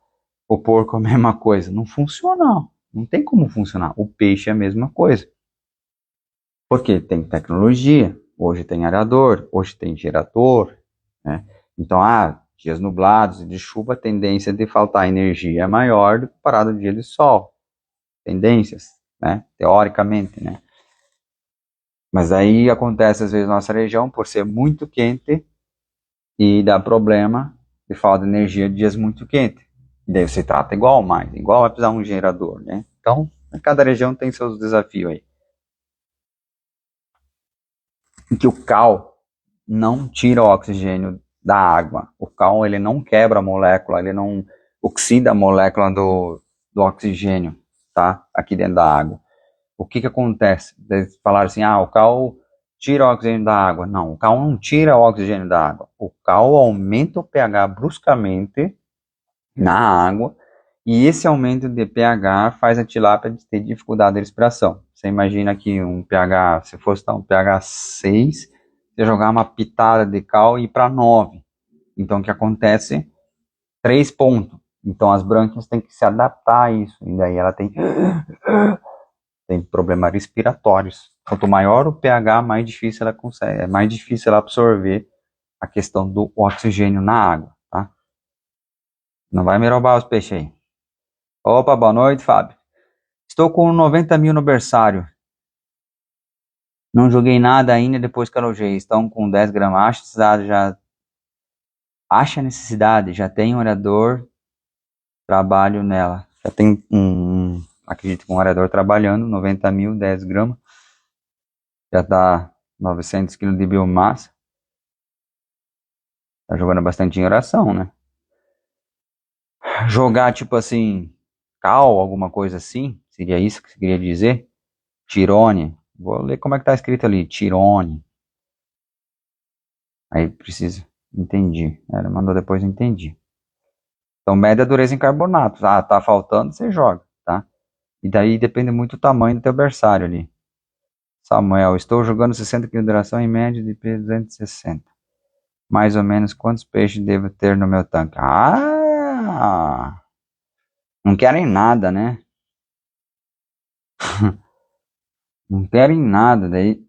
O porco a mesma coisa. Não funciona, não tem como funcionar. O peixe é a mesma coisa. Porque tem tecnologia, hoje tem aerador, hoje tem gerador, né? Então, dias nublados e de chuva, a tendência de faltar energia é maior do que comparado ao dia de sol. Tendências, né? Teoricamente, né? Mas aí acontece às vezes na nossa região, por ser muito quente, e dá problema de falta de energia de dias muito quentes. E daí você trata igual vai precisar um gerador, né? Então, cada região tem seus desafios aí. E que o cal não tira o oxigênio da água. O cal, ele não quebra a molécula, ele não oxida a molécula do oxigênio, tá? Aqui dentro da água. O que acontece? Eles falaram assim, o cal tira o oxigênio da água. Não, o cal não tira o oxigênio da água. O cal aumenta o pH bruscamente na água, e esse aumento de pH faz a tilápia ter dificuldade de respiração. Você imagina que um pH, se fosse um pH 6, você jogar uma pitada de cal e ir para 9. Então o que acontece? 3 pontos. Então as brânquias têm que se adaptar a isso, e daí ela tem problemas respiratórios. Quanto maior o pH, mais difícil ela consegue, é mais difícil ela absorver a questão do oxigênio na água, tá? Não vai me roubar os peixes aí. Opa, boa noite, Fábio. Estou com 90 mil no berçário. Não joguei nada ainda depois que alojei. Estão com 10 gramas. Acha necessidade, já tem um areador, trabalho nela. Já tem acredito que um areador trabalhando, 90 mil, 10 gramas. Já dá 900 kg de biomassa. Tá jogando bastante em oração, né? Jogar, tipo assim, cal, alguma coisa assim, seria isso que você queria dizer? Tirone. Vou ler como é que tá escrito ali, Tirone. Aí precisa, entendi. Ela mandou depois, entendi. Então, mede a dureza em carbonato. Ah, tá faltando, você joga, tá? E daí depende muito do tamanho do teu berçário ali. Samuel, estou jogando 60 kg de duração em média de P260. Mais ou menos quantos peixes devo ter no meu tanque? Ah! Não querem nada, né? Não querem nada. Daí,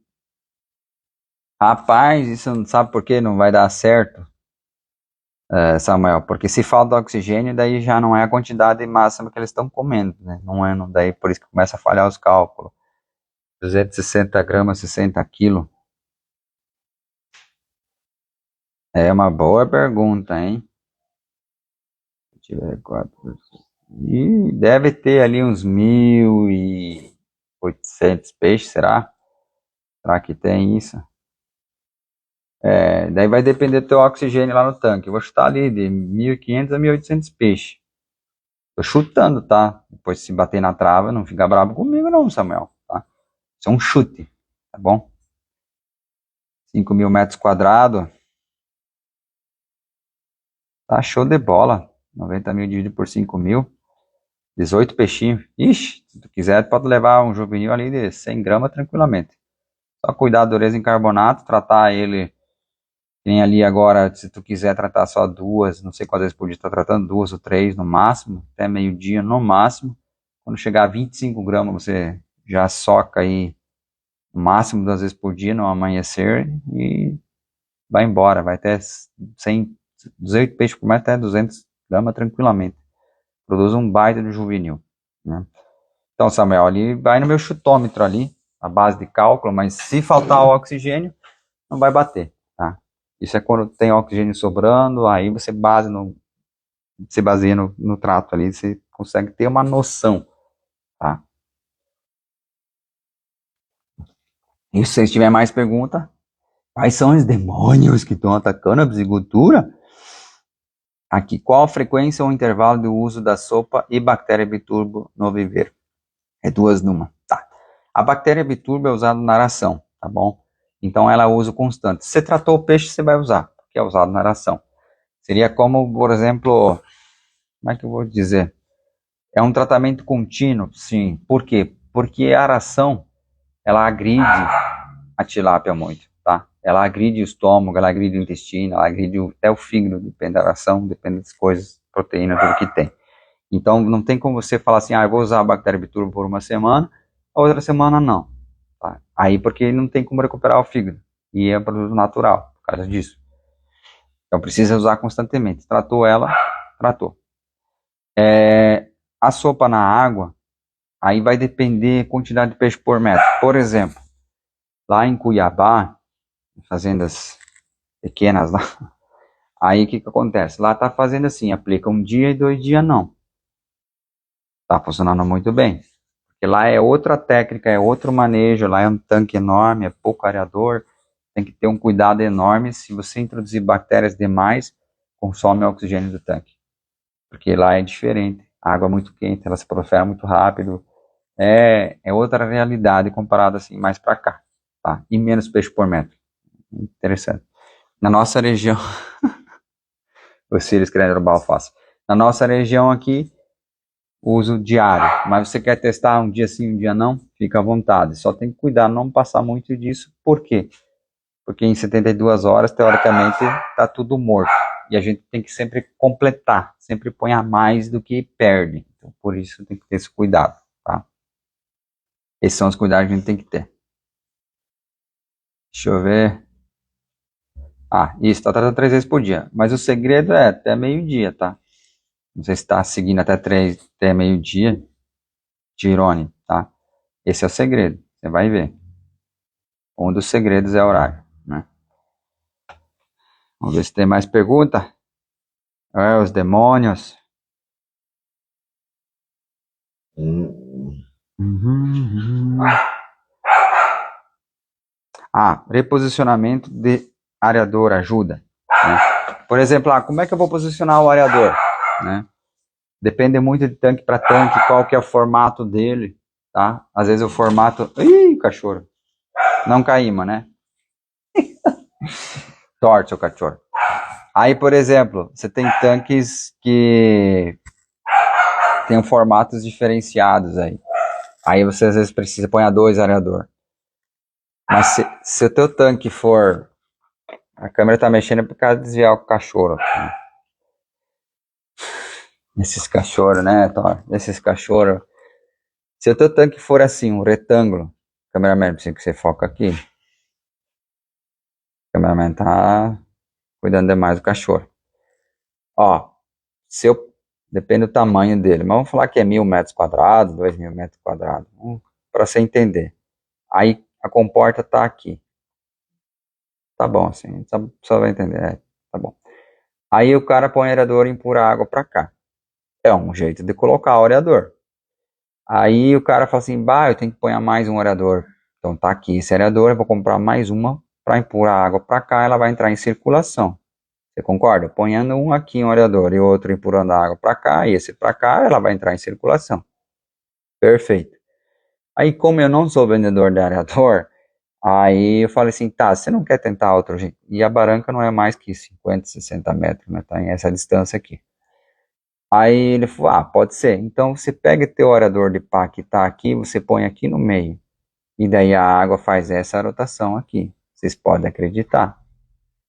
rapaz, isso não sabe por que não vai dar certo, Samuel? Porque se falta oxigênio, daí já não é a quantidade máxima que eles estão comendo, né? Não é, não, daí por isso que começa a falhar os cálculos. 260 gramas, 60 quilos. É uma boa pergunta, hein? Tiver 4. E deve ter ali uns 1.800 peixes, será? Será que tem isso? Daí vai depender do teu oxigênio lá no tanque. Eu vou chutar ali de 1.500 a 1.800 peixes. Tô chutando, tá? Depois se bater na trava, não fica bravo comigo não, Samuel, tá? Isso é um chute, tá bom? 5.000 metros quadrados. Tá show de bola. 90 mil dividido por 5.000. 18 peixinhos. Ixi, se tu quiser, pode levar um juvenil ali de 100 gramas tranquilamente. Só cuidar da dureza em carbonato, tratar ele. Tem ali agora, se tu quiser tratar só duas, não sei quantas vezes por dia, tá tratando 2 ou 3 no máximo, até meio-dia no máximo. Quando chegar a 25 gramas, você já soca aí no máximo 2 vezes por dia no amanhecer e vai embora. Vai até 100, 18 peixes por metro, até 200 gramas tranquilamente. Produz um baita de juvenil, né? Então, Samuel, ali vai no meu chutômetro ali, a base de cálculo, mas se faltar o oxigênio, não vai bater, tá? Isso é quando tem oxigênio sobrando, aí você baseia no trato ali, você consegue ter uma noção, tá? E se vocês tiverem mais pergunta, quais são os demônios que estão atacando a piscicultura? Aqui, qual a frequência ou intervalo do uso da sopa e bactéria biturbo no viveiro? É 2 numa, tá? A bactéria biturbo é usada na aração, tá bom? Então ela é uso constante. Se você tratou o peixe, você vai usar, porque é usado na aração. Seria como, por exemplo, como é que eu vou dizer? É um tratamento contínuo, sim. Por quê? Porque a aração, ela agride a tilápia muito, tá? Ela agride o estômago, ela agride o intestino, ela agride até o fígado, depende da aração, depende das coisas, proteína, tudo que tem. Então não tem como você falar assim, eu vou usar a bactéria biturbo por uma semana, a outra semana não. Tá? Aí porque não tem como recuperar o fígado. E é um produto natural, por causa disso. Então precisa usar constantemente. Tratou ela, tratou. A sopa na água, aí vai depender da quantidade de peixe por metro. Por exemplo, lá em Cuiabá, fazendas pequenas lá, aí o que acontece? Lá tá fazendo assim, aplica um dia e 2 dias não. Tá funcionando muito bem. Porque lá é outra técnica, é outro manejo, lá é um tanque enorme, é pouco areador, tem que ter um cuidado enorme. Se você introduzir bactérias demais, consome o oxigênio do tanque. Porque lá é diferente. A água é muito quente, ela se prolifera muito rápido. É outra realidade comparada assim mais para cá, tá? E menos peixe por metro. Interessante. Na nossa região, os filhos querendo roubar alface. Na nossa região aqui, uso diário. Mas você quer testar um dia sim, um dia não? Fica à vontade. Só tem que cuidar, não passar muito disso. Por quê? Porque em 72 horas, teoricamente, está tudo morto. E a gente tem que sempre completar, sempre põe a mais do que perde. Então, por isso tem que ter esse cuidado, tá? Esses são os cuidados que a gente tem que ter. Deixa eu ver. Isso, tá tratando 3 vezes por dia. Mas o segredo é até meio-dia, tá? Não sei se está seguindo até meio-dia. Tirone, tá? Esse é o segredo. Você vai ver. Um dos segredos é o horário, né? Vamos ver se tem mais pergunta. Os demônios. Reposicionamento de areador ajuda, né? Por exemplo, como é que eu vou posicionar o areador? Né? Depende muito de tanque para tanque, qual que é o formato dele, tá? Às vezes o formato... Ih, cachorro! Não caíma, né? Torce, seu cachorro. Aí, por exemplo, você tem tanques que tem formatos diferenciados aí. Aí você às vezes precisa pôr 2 areador. Mas se o teu tanque for... A câmera tá mexendo por causa de desviar o cachorro. Né? Esses cachorros, né, Thor? Esses cachorros. Se o teu tanque for assim, um retângulo, cameraman, precisa que você foca aqui. O cameraman tá cuidando demais do cachorro. Ó, depende do tamanho dele, mas vamos falar que é 1.000 metros quadrados, 2.000 metros quadrados, para você entender. Aí a comporta tá aqui. Tá bom, assim, só vai entender, tá bom. Aí o cara põe o aerador e empurra a água para cá. É um jeito de colocar o areador. Aí o cara fala assim, eu tenho que pôr mais um areador. Então tá aqui esse areador, eu vou comprar mais uma para empurrar a água para cá, ela vai entrar em circulação. Você concorda? Ponhando um aqui um areador e outro empurrando a água para cá, e esse para cá, ela vai entrar em circulação. Perfeito. Aí como eu não sou vendedor de areador, aí eu falei assim, tá, você não quer tentar outro jeito? E a barranca não é mais que 50, 60 metros, né? Tá em essa distância aqui. Aí ele falou, pode ser. Então você pega teu areador de pá que tá aqui, você põe aqui no meio. E daí a água faz essa rotação aqui. Vocês podem acreditar.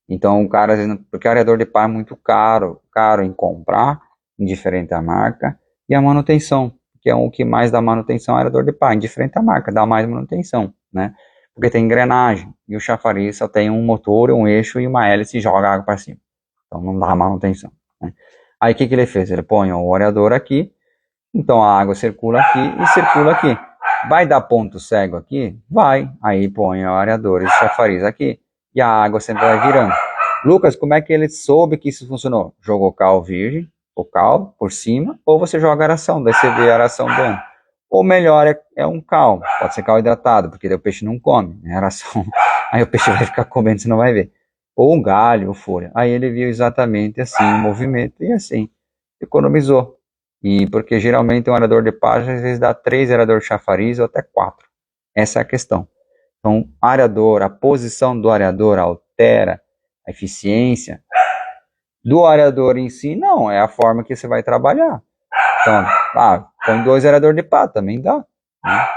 Então o cara, porque o areador de pá é muito caro em comprar, indiferente à marca, e a manutenção, que é o que mais dá manutenção, é o areador de pá, indiferente à marca, dá mais manutenção, né? Porque tem engrenagem, e o chafariz só tem um motor, um eixo e uma hélice e joga água para cima. Então não dá manutenção, né? Aí o que ele fez? Ele põe o areador aqui, então a água circula aqui e circula aqui. Vai dar ponto cego aqui? Vai. Aí põe o areador e chafariz aqui. E a água sempre vai virando. Lucas, como é que ele soube que isso funcionou? Jogou cal virgem, o cal por cima, ou você joga aração, daí você vê a aração dando. Ou melhor, é um cal. Pode ser cal hidratado, porque daí o peixe não come, né? Aração. Aí o peixe vai ficar comendo, você não vai ver. Ou um galho, ou folha. Aí ele viu exatamente assim o movimento e assim economizou. E porque geralmente um arador de página às vezes dá 3 arador de chafariz ou até 4. Essa é a questão. Então, areador, a posição do areador altera a eficiência do areador em si, não, é a forma que você vai trabalhar. Então, põe 2 areador de pá, também dá. Né?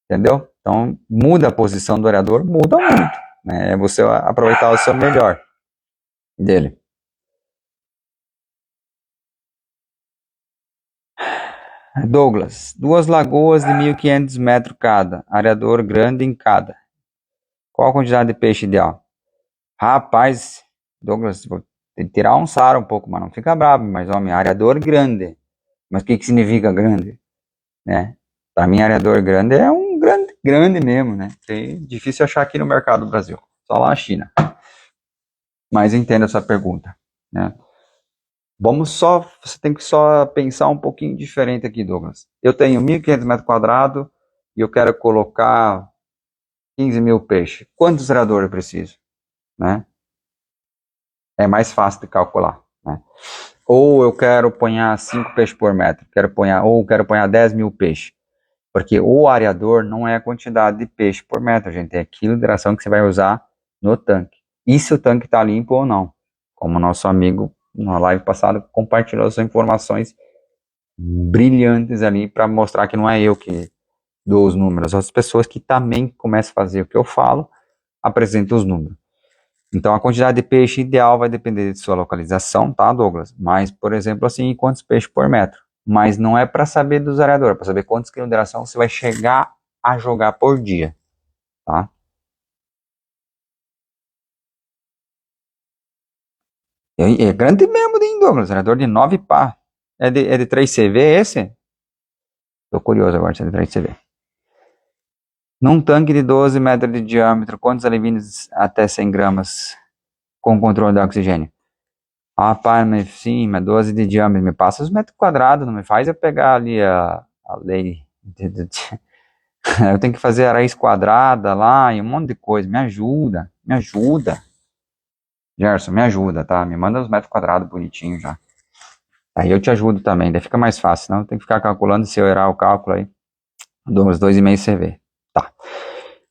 Entendeu? Então, muda a posição do areador, muda muito. Né? É você aproveitar o seu melhor dele. Douglas, 2 lagoas de 1.500 metros cada, areador grande em cada. Qual a quantidade de peixe ideal? Rapaz, Douglas, vou tirar um sarro um pouco, mas não fica bravo, mas homem, areador grande. Mas o que significa grande? Né? Para mim, areador grande é um grande mesmo, né? É difícil achar aqui no mercado do Brasil, só lá na China. Mas entendo essa pergunta, né? Você tem que só pensar um pouquinho diferente aqui, Douglas. Eu tenho 1.500 metros quadrados e eu quero colocar 15 mil peixes. Quantos areadores eu preciso? Né? É mais fácil de calcular. Né? Ou eu quero pôr 5 peixes por metro, quero pôr 10 mil peixes. Porque o areador não é a quantidade de peixe por metro, gente. É a quilo de ração que você vai usar no tanque. E se o tanque está limpo ou não. Como nosso amigo na live passada compartilhou as informações brilhantes ali para mostrar que não é eu que dou os números. As pessoas que também começam a fazer o que eu falo, apresentam os números. Então, a quantidade de peixe ideal vai depender de sua localização, tá, Douglas? Mas, por exemplo, assim, quantos peixes por metro? Mas não é para saber dos areadores, é para saber quantos quilos de ração você vai chegar a jogar por dia, tá? É grande mesmo, hein, Douglas? Areador de 9 pá. É de 3CV esse? Tô curioso agora se é de 3CV. Num tanque de 12 metros de diâmetro, quantos alevines até 100 gramas com controle de oxigênio? Rapaz, sim, mas 12 de diâmetro, me passa os metros quadrados, não me faz eu pegar ali a lei. Eu tenho que fazer a raiz quadrada lá e um monte de coisa, me ajuda, me ajuda. Gerson, me ajuda, tá? Me manda os metros quadrados bonitinho já. Aí eu te ajudo também, daí fica mais fácil, não tem que ficar calculando, se eu errar o cálculo aí, dou uns 2,5 CV. Tá.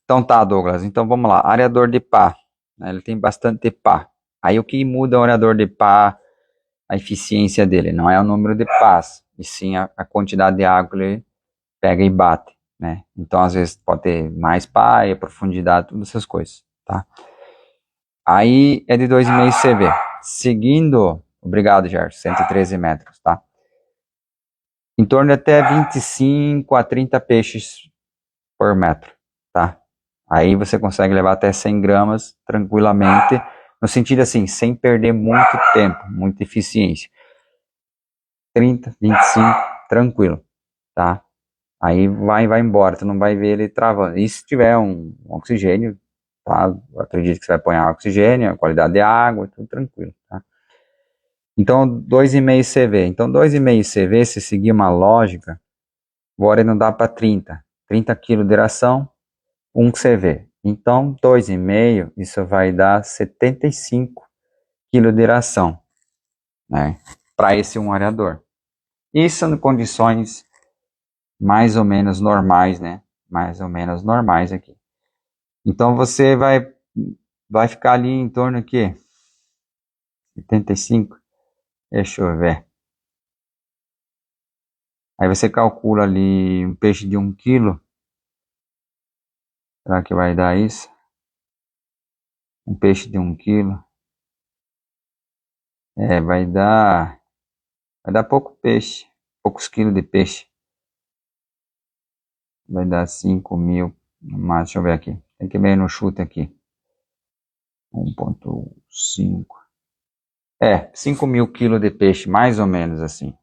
Então tá, Douglas, então vamos lá. Areador de pá, né? Ele tem bastante pá. Aí o que muda o areador de pá, a eficiência dele? Não é o número de pás, e sim a quantidade de água que ele pega e bate, né? Então às vezes pode ter mais pá, e a profundidade, todas essas coisas, tá? Aí é de 2,5 CV. Seguindo, obrigado, Gerson, 113 metros, tá? Em torno de até 25 a 30 peixes por metro, tá? Aí você consegue levar até 100 gramas tranquilamente, no sentido assim, sem perder muito tempo, muita eficiência. 30, 25, tranquilo, tá? Aí vai embora, tu não vai ver ele travando. E se tiver um oxigênio, tá? Eu acredito que você vai pôr oxigênio, a qualidade de água, tudo tranquilo, tá? Então, 2,5 CV. Então, 2,5 CV, se seguir uma lógica, agora não dá para 30. 30 kg de ração, 1 CV. Então, 2,5, isso vai dar 75 kg de ração, né? Para esse um areador. Isso em condições mais ou menos normais, né? Mais ou menos normais aqui. Então, você vai ficar ali em torno aqui, 75, deixa eu ver. Aí você calcula ali um peixe de 1 quilo. Será que vai dar isso? Um peixe de 1 quilo. É, vai dar pouco peixe, poucos quilos de peixe. Vai dar 5.000, mas deixa eu ver aqui. Tem que ver no chute aqui. 1,5. 5.000 quilos de peixe, mais ou menos assim.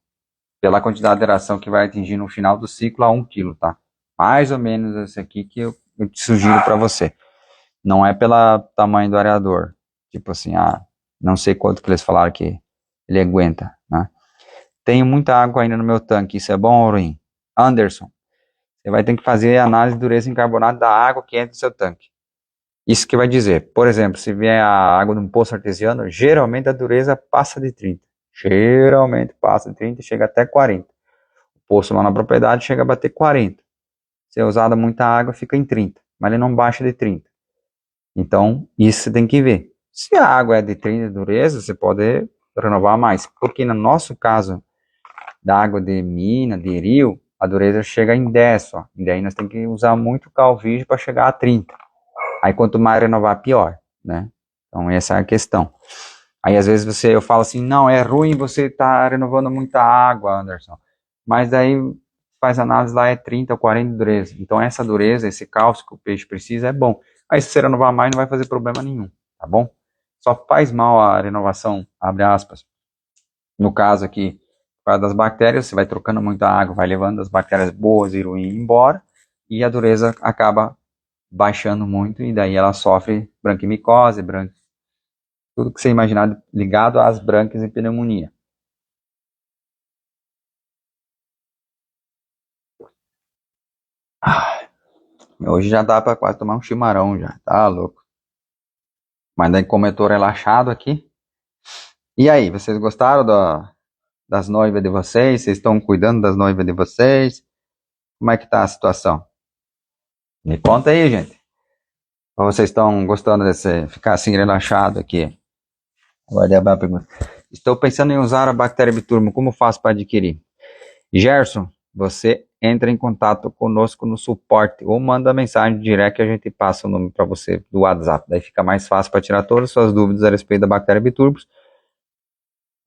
Pela quantidade de ração que vai atingir no final do ciclo a 1 quilo, tá? Mais ou menos esse aqui que eu te sugiro para você. Não é pelo tamanho do areador. Tipo assim, não sei quanto que eles falaram que ele aguenta, né? Tenho muita água ainda no meu tanque, isso é bom ou ruim? Anderson, você vai ter que fazer análise de dureza em carbonato da água que entra no seu tanque. Isso que vai dizer, por exemplo, se vier a água de um poço artesiano, geralmente a dureza passa de 30. Geralmente passa de 30 e chega até 40. O poço lá na propriedade chega a bater 40. Se é usada muita água, fica em 30, mas ele não baixa de 30. Então, isso você tem que ver. Se a água é de 30 de dureza, você pode renovar mais. Porque no nosso caso, da água de mina, de rio, a dureza chega em 10 só. E daí nós temos que usar muito calvígio para chegar a 30. Aí quanto mais renovar, pior, né? Então essa é a questão. Aí às vezes eu falo assim, não, é ruim você estar renovando muita água, Anderson. Mas daí faz análise lá, é 30 ou 40 de dureza. Então essa dureza, esse cálcio que o peixe precisa é bom. Aí se você renovar mais, não vai fazer problema nenhum, tá bom? Só faz mal a renovação, abre aspas. No caso aqui, por causa das bactérias, você vai trocando muita água, vai levando as bactérias boas e ruins embora, e a dureza acaba baixando muito, e daí ela sofre branquimicose, tudo que você imaginar ligado às brânquias e pneumonia. Hoje já dá para quase tomar um chimarrão já, tá louco. Mas daí como eu tô relaxado aqui. E aí, vocês gostaram das noivas de vocês? Vocês estão cuidando das noivas de vocês? Como é que tá a situação? Me conta aí, gente. Ou vocês estão gostando desse ficar assim relaxado aqui? Agora a pergunta. Estou pensando em usar a bactéria biturbo. Como faço para adquirir? Gerson, você entra em contato conosco no suporte ou manda mensagem direct que a gente passa o nome para você do WhatsApp. Daí fica mais fácil para tirar todas as suas dúvidas a respeito da bactéria biturbo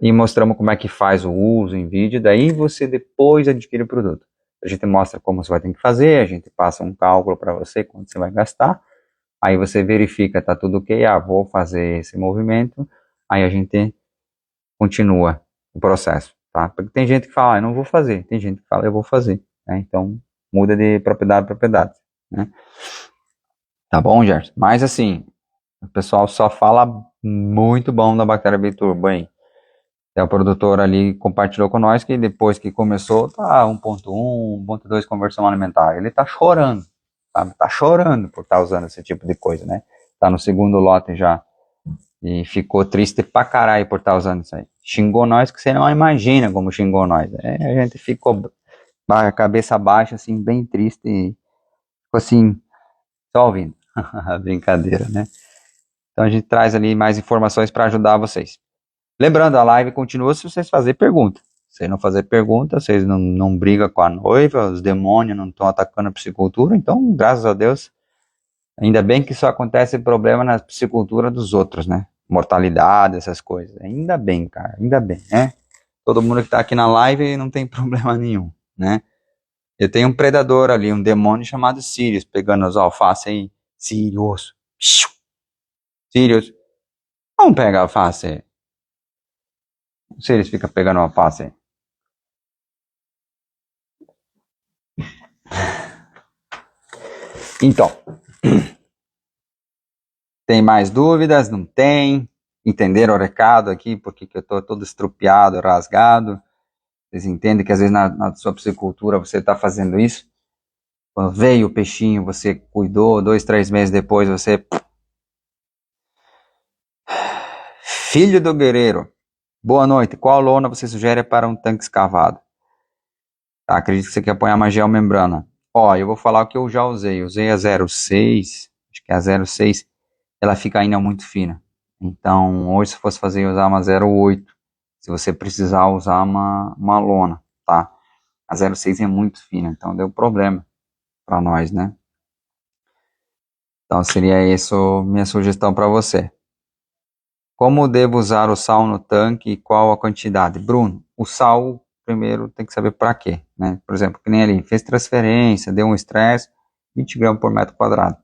e mostramos como é que faz o uso em vídeo. Daí você depois adquire o produto. A gente mostra como você vai ter que fazer, a gente passa um cálculo para você quanto você vai gastar. Aí você verifica, tá tudo ok, vou fazer esse movimento, aí a gente continua o processo, tá? Porque tem gente que fala, eu não vou fazer, tem gente que fala, eu vou fazer, né? Então, muda de propriedade a propriedade, né? Tá bom, Gerson? Mas assim, o pessoal só fala muito bom da bactéria Biturbo aí. O produtor ali compartilhou com nós que depois que começou, tá 1,1, 1,2 conversão alimentar. Ele tá chorando, sabe? Tá chorando por estar usando esse tipo de coisa, né? Tá no segundo lote já E ficou triste pra caralho por estar usando isso aí. Xingou nós que você não imagina como xingou nós. A gente ficou a cabeça baixa, assim, bem triste e ficou assim, só ouvindo. Brincadeira, né? Então a gente traz ali mais informações para ajudar vocês. Lembrando, a live continua se vocês fazerem pergunta. Se não fazer pergunta, vocês não brigam com a noiva, os demônios não estão atacando a psicultura, então, graças a Deus, ainda bem que só acontece problema na psicultura dos outros, né? Mortalidade, essas coisas. Ainda bem, cara, ainda bem, né? Todo mundo que tá aqui na live não tem problema nenhum, né? Eu tenho um predador ali, um demônio chamado Sirius, pegando os alfaces aí. Sirius. Sirius. Vamos pegar a alface aí. O Sirius fica pegando alface aí. Então, tem mais dúvidas? Não tem? Entenderam o recado aqui? Porque que eu tô todo estrupiado, rasgado? Vocês entendem que às vezes na sua psicultura você está fazendo isso? Quando veio o peixinho, você cuidou, 2, 3 meses depois você... Filho do guerreiro, boa noite. Qual lona você sugere para um tanque escavado? Tá, acredito que você quer apoiar uma geomembrana. Ó, eu vou falar o que eu já usei. Usei a 06, acho que é a 06, ela fica ainda muito fina. Então, hoje se fosse fazer, usar uma 08, se você precisar usar uma lona, tá? A 06 é muito fina, então deu problema para nós, né? Então, seria isso minha sugestão para você. Como devo usar o sal no tanque e qual a quantidade? Bruno, o sal, primeiro, tem que saber para quê, né? Por exemplo, que nem ali, fez transferência, deu um estresse, 20 gramas por metro quadrado.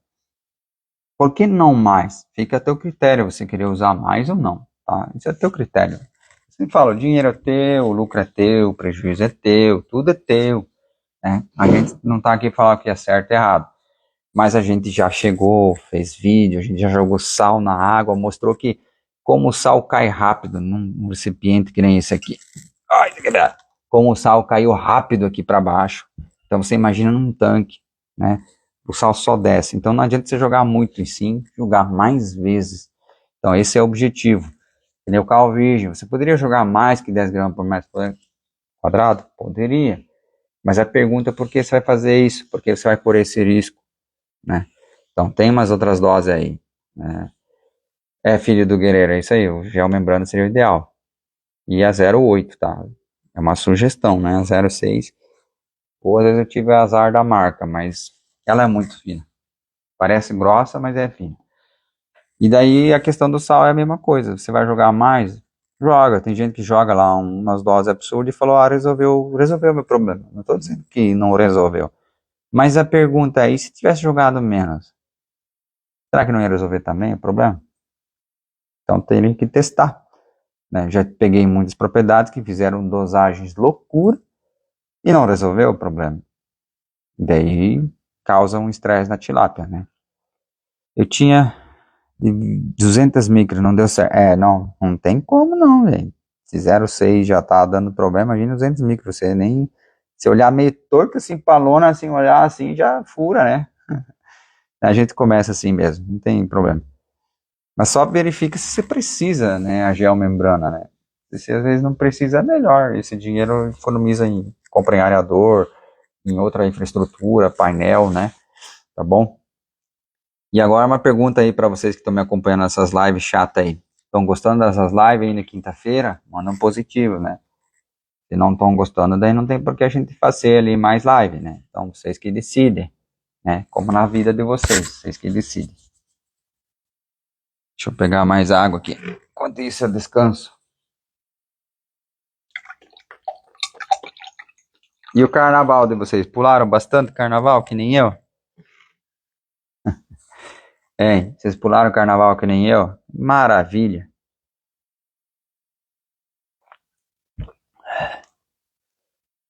Por que não mais? Fica a teu critério, você querer usar mais ou não, tá? Isso é teu critério. Você fala, o dinheiro é teu, o lucro é teu, o prejuízo é teu, tudo é teu, né? A gente não tá aqui falando que é certo e errado, mas a gente já chegou, fez vídeo, a gente já jogou sal na água, mostrou que como o sal cai rápido num recipiente que nem esse aqui. Ai, como o sal caiu rápido aqui para baixo. Então você imagina num tanque, né? O sal só desce. Então não adianta você jogar muito em si, jogar mais vezes. Então esse é o objetivo. Entendeu? Cal virgem. Você poderia jogar mais que 10 gramas por metro quadrado? Poderia. Mas a pergunta é por que você vai fazer isso? Por que você vai pôr esse risco, né? Então tem umas outras doses aí, né? Filho do guerreiro, é isso aí, o gel membrana seria o ideal. E a 08, tá? É uma sugestão, né? A 06, ou às vezes eu tive azar da marca, mas ela é muito fina. Parece grossa, mas é fina. E daí a questão do sal é a mesma coisa. Você vai jogar mais? Joga. Tem gente que joga lá umas doses absurdas e falou, resolveu o meu problema. Não estou dizendo que não resolveu. Mas a pergunta é, e se tivesse jogado menos? Será que não ia resolver também o problema? Então teria que testar, né? Já peguei muitas propriedades que fizeram dosagens loucura e não resolveu o problema. Daí causa um estresse na tilápia, né? Eu tinha 200 micras, não deu certo. Não tem como não, velho. Se 0,6 já tá dando problema, imagina 200 micras. Você nem... Se olhar meio torto assim, palona, assim, olhar assim, já fura, né? A gente começa assim mesmo, não tem problema. Mas só verifica se você precisa, né, a geomembrana, né? Se às vezes não precisa, é melhor. Esse dinheiro economiza em compra em areador, em outra infraestrutura, painel, né? Tá bom? E agora uma pergunta aí para vocês que estão me acompanhando nessas lives chatas aí. Estão gostando dessas lives aí na quinta-feira? Manda um positivo, né? Se não estão gostando, daí não tem por que a gente fazer ali mais live, né? Então vocês que decidem, né? Como na vida de vocês que decidem. Deixa eu pegar mais água aqui. Enquanto isso eu descanso. E o carnaval de vocês? Pularam bastante carnaval, que nem eu? Vocês pularam o carnaval que nem eu? Maravilha.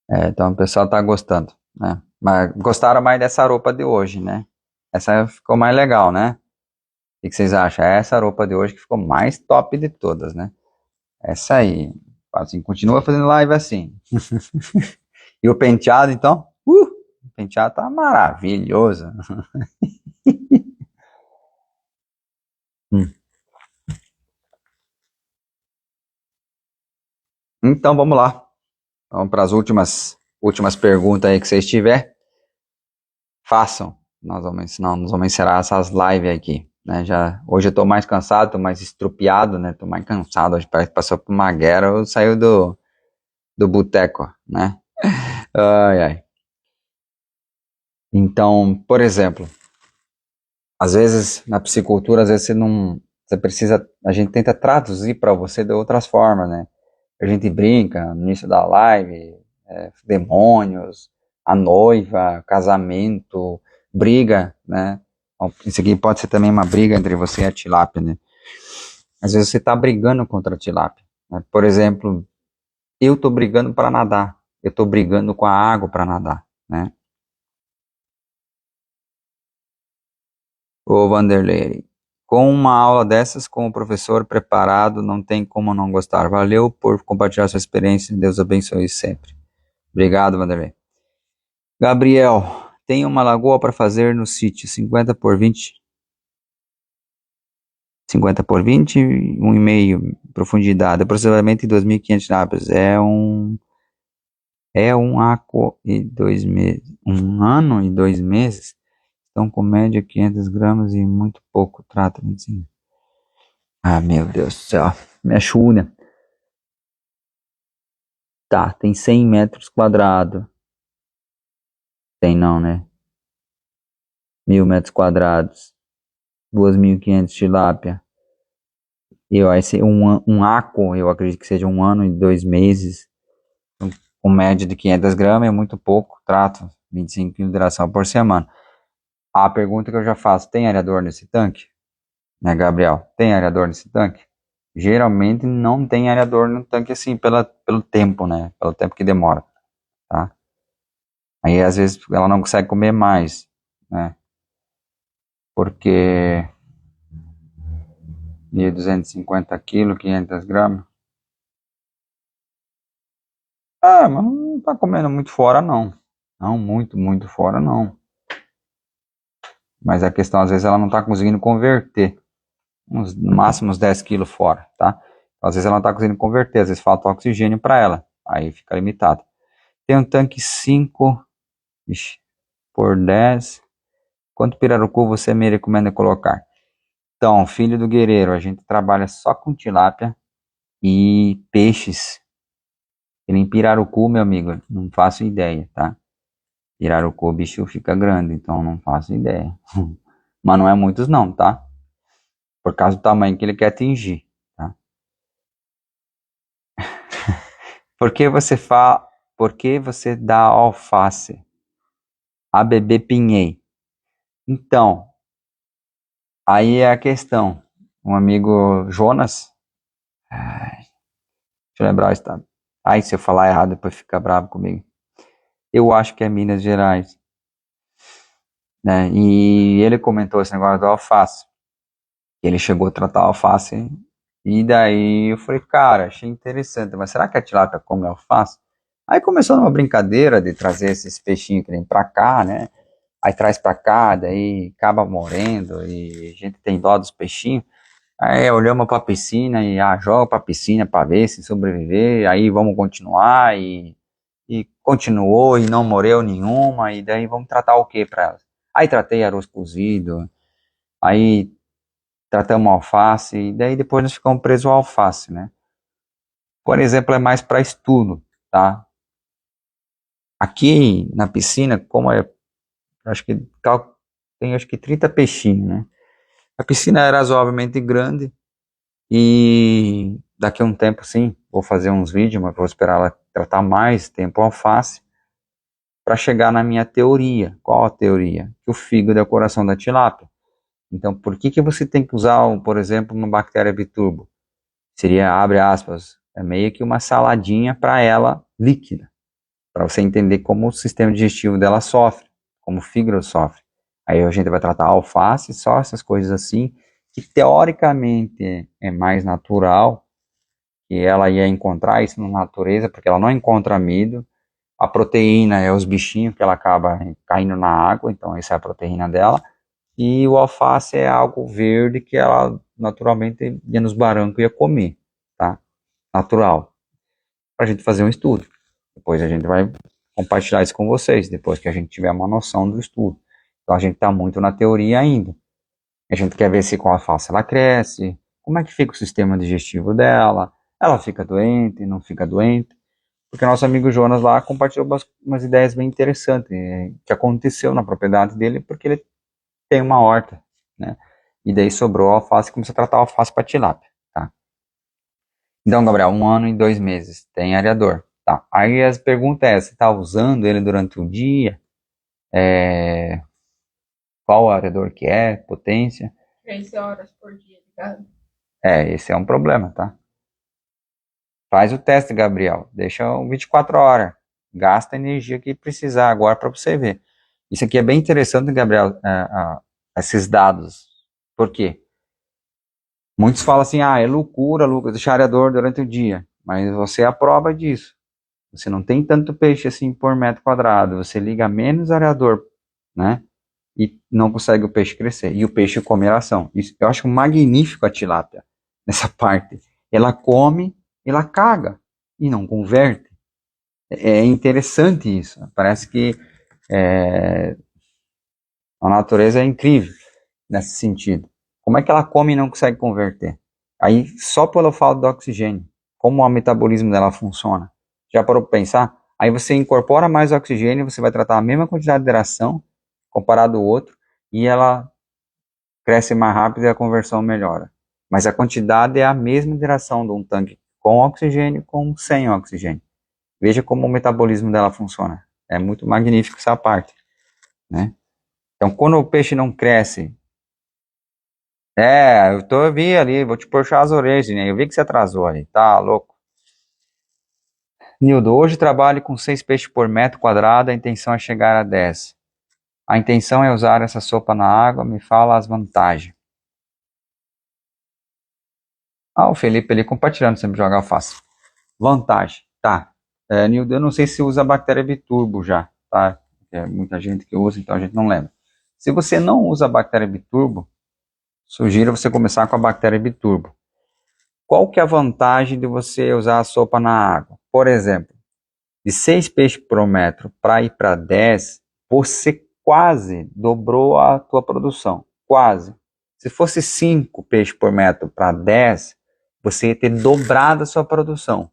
Então o pessoal tá gostando, né? Mas gostaram mais dessa roupa de hoje, né? Essa ficou mais legal, né? O que vocês acham? Essa roupa de hoje que ficou mais top de todas, né? Essa aí. Assim, continua fazendo live assim. E o penteado, então? O penteado tá maravilhoso. Então vamos lá. Vamos para as últimas perguntas aí que vocês tiverem. Façam. Nós vamos encerrar essas lives aqui. Né? Hoje eu tô mais cansado, tô mais estrupiado, né? Tô mais cansado. Hoje parece que passou por uma guerra, saiu do boteco, né? Ai, ai. Então, por exemplo, às vezes na psicultura, às vezes você precisa, a gente tenta traduzir para você de outras formas, né? A gente brinca no início da live, demônios, a noiva, casamento, briga, né? Isso aqui pode ser também uma briga entre você e a tilápia, né? Às vezes você está brigando contra a tilápia, né? Por exemplo, eu estou brigando para nadar, eu estou brigando com a água para nadar, né? Ô Vanderlei, com uma aula dessas, com o professor preparado, não tem como não gostar. Valeu por compartilhar sua experiência, Deus abençoe sempre. Obrigado, Vanderlei. Gabriel, tem uma lagoa para fazer no sítio, 50 por 20, 50 por 20, 1,5 profundidade, aproximadamente 2.500 lábios. É um aco e 2 meses, 1 ano e 2 meses. Então, com média 500 gramas e muito pouco trata assim. Ah, meu Deus do céu, me ajuda. Tá, tem 100 metros quadrados. Tem não, né? 1.000 metros quadrados. 2.500 tilápia. Vai ser um aco, eu acredito que seja 1 ano e 2 meses. Com média de 500 gramas é muito pouco. Trato 25 kg de ração por semana. A pergunta que eu já faço, tem areador nesse tanque? Né, Gabriel? Tem areador nesse tanque? Geralmente não tem areador no tanque assim, pelo tempo, né? Pelo tempo que demora, tá? Aí às vezes ela não consegue comer mais, né? Porque 1.250 quilos, 500 gramas. Ah, mas não tá comendo muito fora, não. Não, muito, muito fora, não. Mas a questão, às vezes, ela não tá conseguindo converter. No máximo uns 10 quilos fora, tá? Às vezes ela não tá conseguindo converter, às vezes falta oxigênio para ela. Aí fica limitado. Tem um tanque 5 por 10. Quanto pirarucu você me recomenda colocar? Então, filho do guerreiro, a gente trabalha só com tilápia e peixes. E nem pirarucu, meu amigo, não faço ideia, tá? Pirarucu, o bicho fica grande, então não faço ideia. Mas não é muitos não, tá? Por causa do tamanho que ele quer atingir, tá? Por que você Por que você dá alface? A bebê pinhei. Então, aí é a questão. Um amigo Jonas, deixa eu lembrar o estado. Ai, se eu falar errado, depois fica bravo comigo. Eu acho que é Minas Gerais, né? E ele comentou esse negócio do alface. Ele chegou a tratar a alface. E daí eu falei, cara, achei interessante, mas será que a tilápia come alface? Aí começou uma brincadeira de trazer esses peixinhos que vem pra cá, né? Aí traz pra cá, daí acaba morrendo e a gente tem dó dos peixinhos. Aí olhamos pra piscina e joga pra piscina pra ver se sobreviver. Aí vamos continuar e continuou e não morreu nenhuma. E daí vamos tratar o que pra elas? Aí tratei arroz cozido, aí tratamos alface, e daí depois nós ficamos presos ao alface, né? Por exemplo, é mais para estudo, tá? Aqui na piscina, acho que tem acho que 30 peixinhos, né? A piscina era razoavelmente grande e daqui a um tempo, sim, vou fazer uns vídeos, mas vou esperar ela tratar mais tempo a alface para chegar na minha teoria. Qual a teoria? Que o fígado é o coração da tilápia. Então, por que você tem que usar, por exemplo, uma bactéria biturbo? Seria, abre aspas, é meio que uma saladinha para ela líquida, para você entender como o sistema digestivo dela sofre, como o fígado sofre. Aí a gente vai tratar a alface, só essas coisas assim, que teoricamente é mais natural, que ela ia encontrar isso na natureza, porque ela não encontra amido. A proteína é os bichinhos que ela acaba caindo na água, então essa é a proteína dela. E o alface é algo verde que ela naturalmente ia nos barrancos e ia comer, tá? Natural. para a gente fazer um estudo. Depois a gente vai compartilhar isso com vocês, depois que a gente tiver uma noção do estudo. Então a gente está muito na teoria ainda. A gente quer ver se com a alface ela cresce, como é que fica o sistema digestivo dela, ela fica doente, não fica doente. Porque nosso amigo Jonas lá compartilhou umas ideias bem interessantes que aconteceu na propriedade dele, porque ele tem uma horta, né? E daí sobrou a alface e começou a tratar a alface para tilápia, tá? Então, Gabriel, 1 ano e 2 meses, tem areador, tá? Aí as perguntas é, você está usando ele durante o dia? Qual areador que é? Potência? 3 horas por dia ligado. Esse é um problema, tá? Faz o teste, Gabriel. Deixa 24 horas. Gasta a energia que precisar agora para você ver. Isso aqui é bem interessante, Gabriel, esses dados. Por quê? Muitos falam assim, é loucura, Lucas, deixar areador durante o dia. Mas você é a prova disso. Você não tem tanto peixe assim por metro quadrado. Você liga menos areador, né? E não consegue o peixe crescer. E o peixe come ração. Isso, eu acho magnífico a tilápia nessa parte. Ela come, ela caga e não converte. É interessante isso. Parece que a natureza é incrível nesse sentido. Como é que ela come e não consegue converter? Aí, só pela falta do oxigênio. Como o metabolismo dela funciona? Já parou para pensar? Aí você incorpora mais oxigênio, você vai tratar a mesma quantidade de ração comparado ao outro, e ela cresce mais rápido e a conversão melhora. Mas a quantidade é a mesma de ração de um tanque com oxigênio com sem oxigênio. Veja como o metabolismo dela funciona. É muito magnífico essa parte, né? Então, quando o peixe não cresce, eu vi ali, vou te puxar as orelhas, né? Eu vi que você atrasou ali, tá louco. Nildo, hoje trabalho com 6 peixes por metro quadrado, a intenção é chegar a 10. A intenção é usar essa sopa na água, me fala as vantagens. O Felipe ali compartilhando, sempre joga alface. Vantagem, tá. Nildo, eu não sei se usa a bactéria Biturbo já, tá? É muita gente que usa, então a gente não lembra. Se você não usa a bactéria Biturbo, sugiro você começar com a bactéria Biturbo. Qual que é a vantagem de você usar a sopa na água? Por exemplo, de 6 peixes por metro para ir para 10, você quase dobrou a tua produção. Quase. Se fosse 5 peixes por metro para 10, você ia ter dobrado a sua produção.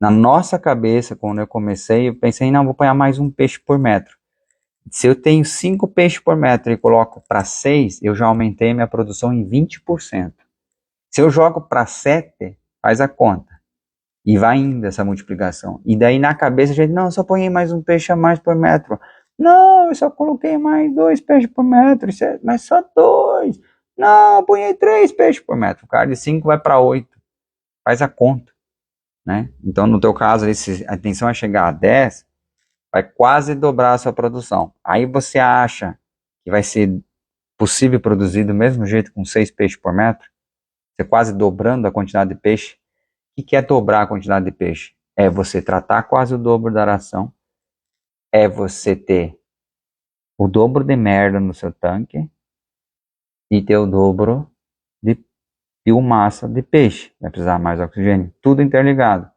Na nossa cabeça, quando eu comecei, eu pensei, não, vou pôr mais um peixe por metro. Se eu tenho 5 peixes por metro e coloco para 6, eu já aumentei minha produção em 20%. Se eu jogo para 7, faz a conta. E vai indo essa multiplicação. E daí na cabeça a gente, não, eu só põe mais um peixe a mais por metro. Não, eu só coloquei mais 2 peixes por metro, mas só 2. Não, eu ponhei 3 peixes por metro. O cara de 5 vai para 8. Faz a conta, né? Então no teu caso, se a intenção é chegar a 10, vai quase dobrar a sua produção. Aí você acha que vai ser possível produzir do mesmo jeito com 6 peixes por metro? Você quase dobrando a quantidade de peixe? O que é dobrar a quantidade de peixe? É você tratar quase o dobro da ração, é você ter o dobro de merda no seu tanque e ter o dobro de biomassa de peixe. Vai precisar mais oxigênio, tudo interligado.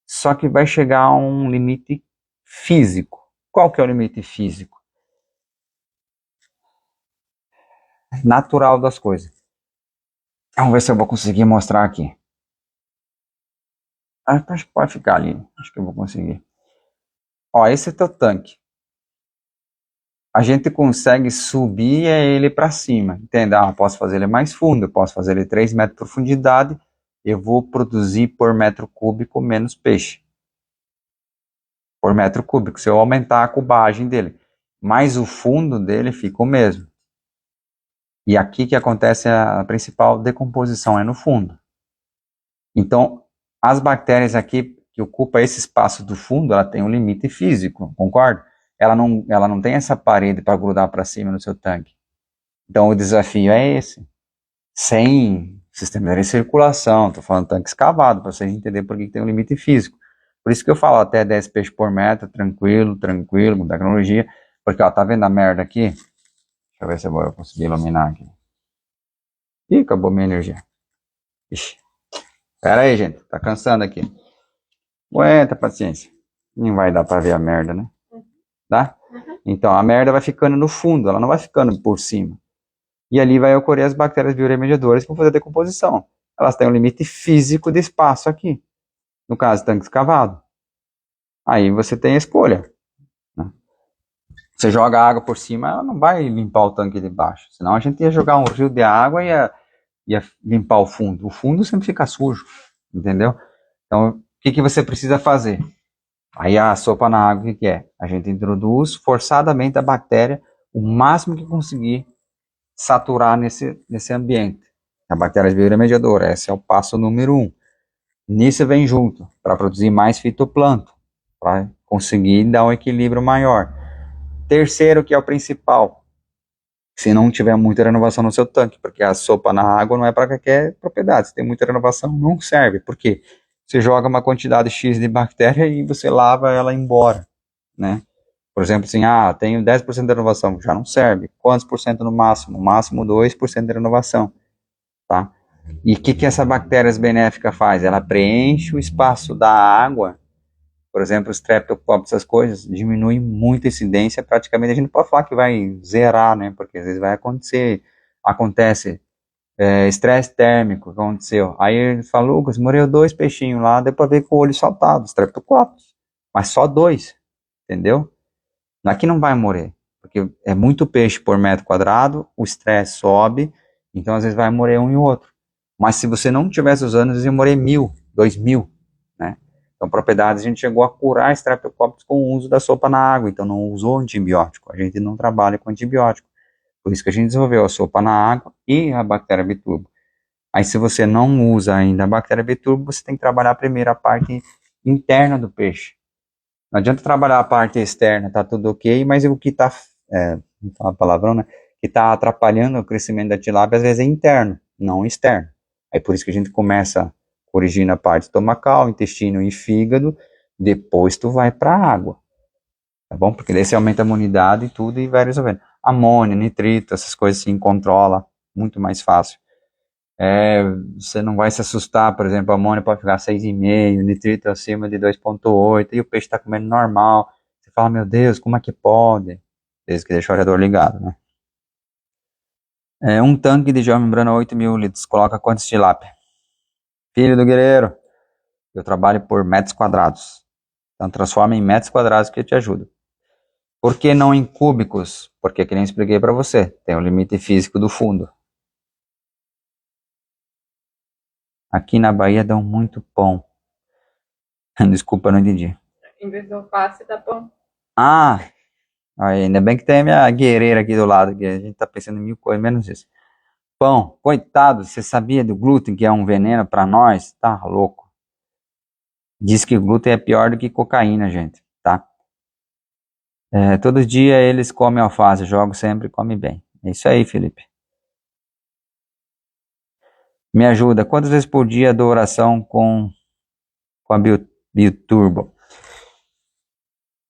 Só que vai chegar a um limite físico. Qual que é o limite físico? Natural das coisas. Vamos ver se eu vou conseguir mostrar aqui. Acho que pode ficar ali. Acho que eu vou conseguir. Esse é teu tanque. A gente consegue subir ele para cima, entende? Eu posso fazer ele mais fundo, eu posso fazer ele 3 metros de profundidade, eu vou produzir por metro cúbico menos peixe. Por metro cúbico, se eu aumentar a cubagem dele. Mas o fundo dele fica o mesmo. E aqui que acontece a principal decomposição, é no fundo. Então, as bactérias aqui que ocupam esse espaço do fundo, ela tem um limite físico, concorda? Ela não tem essa parede para grudar para cima no seu tanque. Então o desafio é esse. Sem sistema de recirculação, estou falando tanque escavado, para vocês entenderem por que tem um limite físico. Por isso que eu falo até 10 peixes por metro, tranquilo, com tecnologia. Porque, tá vendo a merda aqui? Deixa eu ver se eu vou conseguir iluminar aqui. Ih, acabou minha energia. Ixi. Pera aí, gente, tá cansando aqui. Aguenta, paciência. Não vai dar pra ver a merda, né? Dá? Uhum. Então, a merda vai ficando no fundo, ela não vai ficando por cima. E ali vai ocorrer as bactérias bioremediadoras que vão fazer a decomposição. Elas têm um limite físico de espaço aqui. No caso, tanque escavado. Aí você tem a escolha, né? Você joga a água por cima, ela não vai limpar o tanque de baixo. Senão a gente ia jogar um rio de água e ia limpar o fundo. O fundo sempre fica sujo, entendeu? Então, o que você precisa fazer? Aí a sopa na água, o que é? A gente introduz forçadamente a bactéria o máximo que conseguir saturar nesse ambiente. A bactéria bioremediadora, esse é o passo número 1. Nisso vem junto, para produzir mais fitoplâncton, para conseguir dar um equilíbrio maior. Terceiro, que é o principal, se não tiver muita renovação no seu tanque, porque a sopa na água não é para qualquer propriedade. Se tem muita renovação, não serve. Por quê? Você joga uma quantidade X de bactéria e você lava ela embora, né? Por exemplo, assim, tenho 10% de renovação, já não serve. Quantos por cento no máximo? No máximo 2% de renovação, tá? E o que essa bactéria benéfica faz? Ela preenche o espaço da água, por exemplo, os streptococcus, essas coisas, diminui muito a incidência, praticamente a gente pode falar que vai zerar, né? Porque às vezes vai acontece estresse térmico, que aconteceu. Aí ele falou, Lucas, morreu 2 peixinhos lá, deu pra ver com o olho saltado, streptococcus, mas só 2, entendeu? Aqui não vai morrer, porque é muito peixe por metro quadrado, o estresse sobe, então às vezes vai morrer um e outro. Mas se você não tivesse usando, às vezes ia morrer 1.000, 2.000, né? Então, propriedades, a gente chegou a curar Streptococcus com o uso da sopa na água, então não usou antibiótico, a gente não trabalha com antibiótico. Por isso que a gente desenvolveu a sopa na água e a bactéria biturbo. Aí, se você não usa ainda a bactéria biturbo, você tem que trabalhar primeiro a parte interna do peixe. Não adianta trabalhar a parte externa, tá tudo ok, mas o que tá, não fala palavrão, né? Que tá atrapalhando o crescimento da tilápia, às vezes é interno, não externo. Aí por isso que a gente começa corrigindo a parte estomacal, intestino e fígado, depois tu vai pra água, tá bom? Porque daí você aumenta a imunidade e tudo e vai resolvendo. Amônia, nitrito, essas coisas assim, controla muito mais fácil. Você não vai se assustar, por exemplo, a amônia pode ficar 6,5, nitrito acima de 2,8 e o peixe está comendo normal. Você fala, meu Deus, como é que pode? Desde que deixa o radiador ligado, né? Um tanque de geomembrana 8.000 litros, coloca quantos tilápia? Filho do guerreiro, eu trabalho por metros quadrados. Então transforma em metros quadrados que eu te ajudo. Por que não em cúbicos? Porque, que nem expliquei para você, tem o limite físico do fundo. Aqui na Bahia dão muito pão. Desculpa, não entendi. Em vez do alface, dá pão. Ainda bem que tem a minha guerreira aqui do lado, que a gente tá pensando em mil coisas, menos isso. Pão, coitado, você sabia do glúten que é um veneno para nós? Tá louco. Diz que o glúten é pior do que cocaína, gente, tá? Todo dia eles comem alface, jogo sempre e come bem. É isso aí, Felipe. Me ajuda, quantas vezes por dia dou oração com a Bioturbo?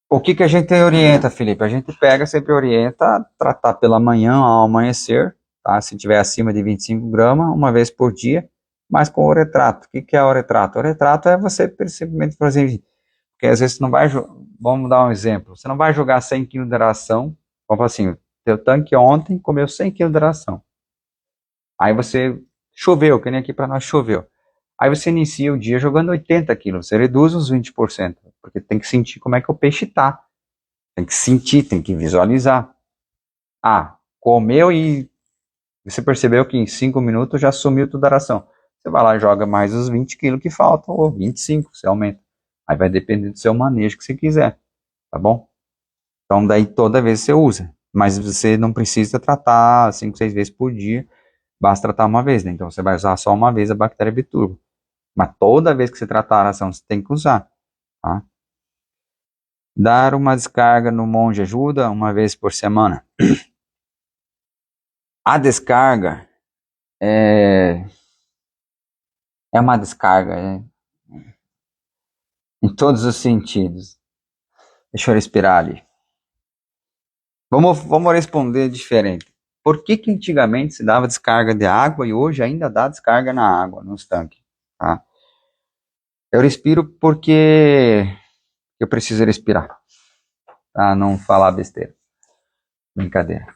O que a gente orienta, Felipe? A gente sempre orienta a tratar pela manhã ao amanhecer, tá? Se tiver acima de 25 gramas, uma vez por dia, mas com o retrato. O que é o retrato? O retrato é você simplesmente fazer, porque às vezes você não vai, vamos dar um exemplo, você não vai jogar 100 kg de ração, vamos falar assim, teu tanque ontem comeu 100 kg de ração. Aí você choveu, que nem aqui para nós choveu. Aí você inicia o dia jogando 80 quilos, você reduz uns 20%, porque tem que sentir como é que o peixe tá. Tem que sentir, tem que visualizar. Comeu e você percebeu que em 5 minutos já sumiu toda a ração. Você vai lá e joga mais os 20 quilos que faltam, ou 25, você aumenta. Aí vai depender do seu manejo que você quiser, tá bom? Então daí toda vez você usa. Mas você não precisa tratar 5, 6 vezes por dia, basta tratar uma vez, né? Então você vai usar só uma vez a bactéria biturbo. Mas toda vez que você tratar a ração, você tem que usar, tá? Dar uma descarga no monge ajuda uma vez por semana. A descarga é uma descarga, em todos os sentidos. Deixa eu respirar ali. Vamos responder diferente. Por que antigamente se dava descarga de água e hoje ainda dá descarga na água, nos tanques? Tá? Eu respiro porque eu preciso respirar, pra não falar besteira. Brincadeira.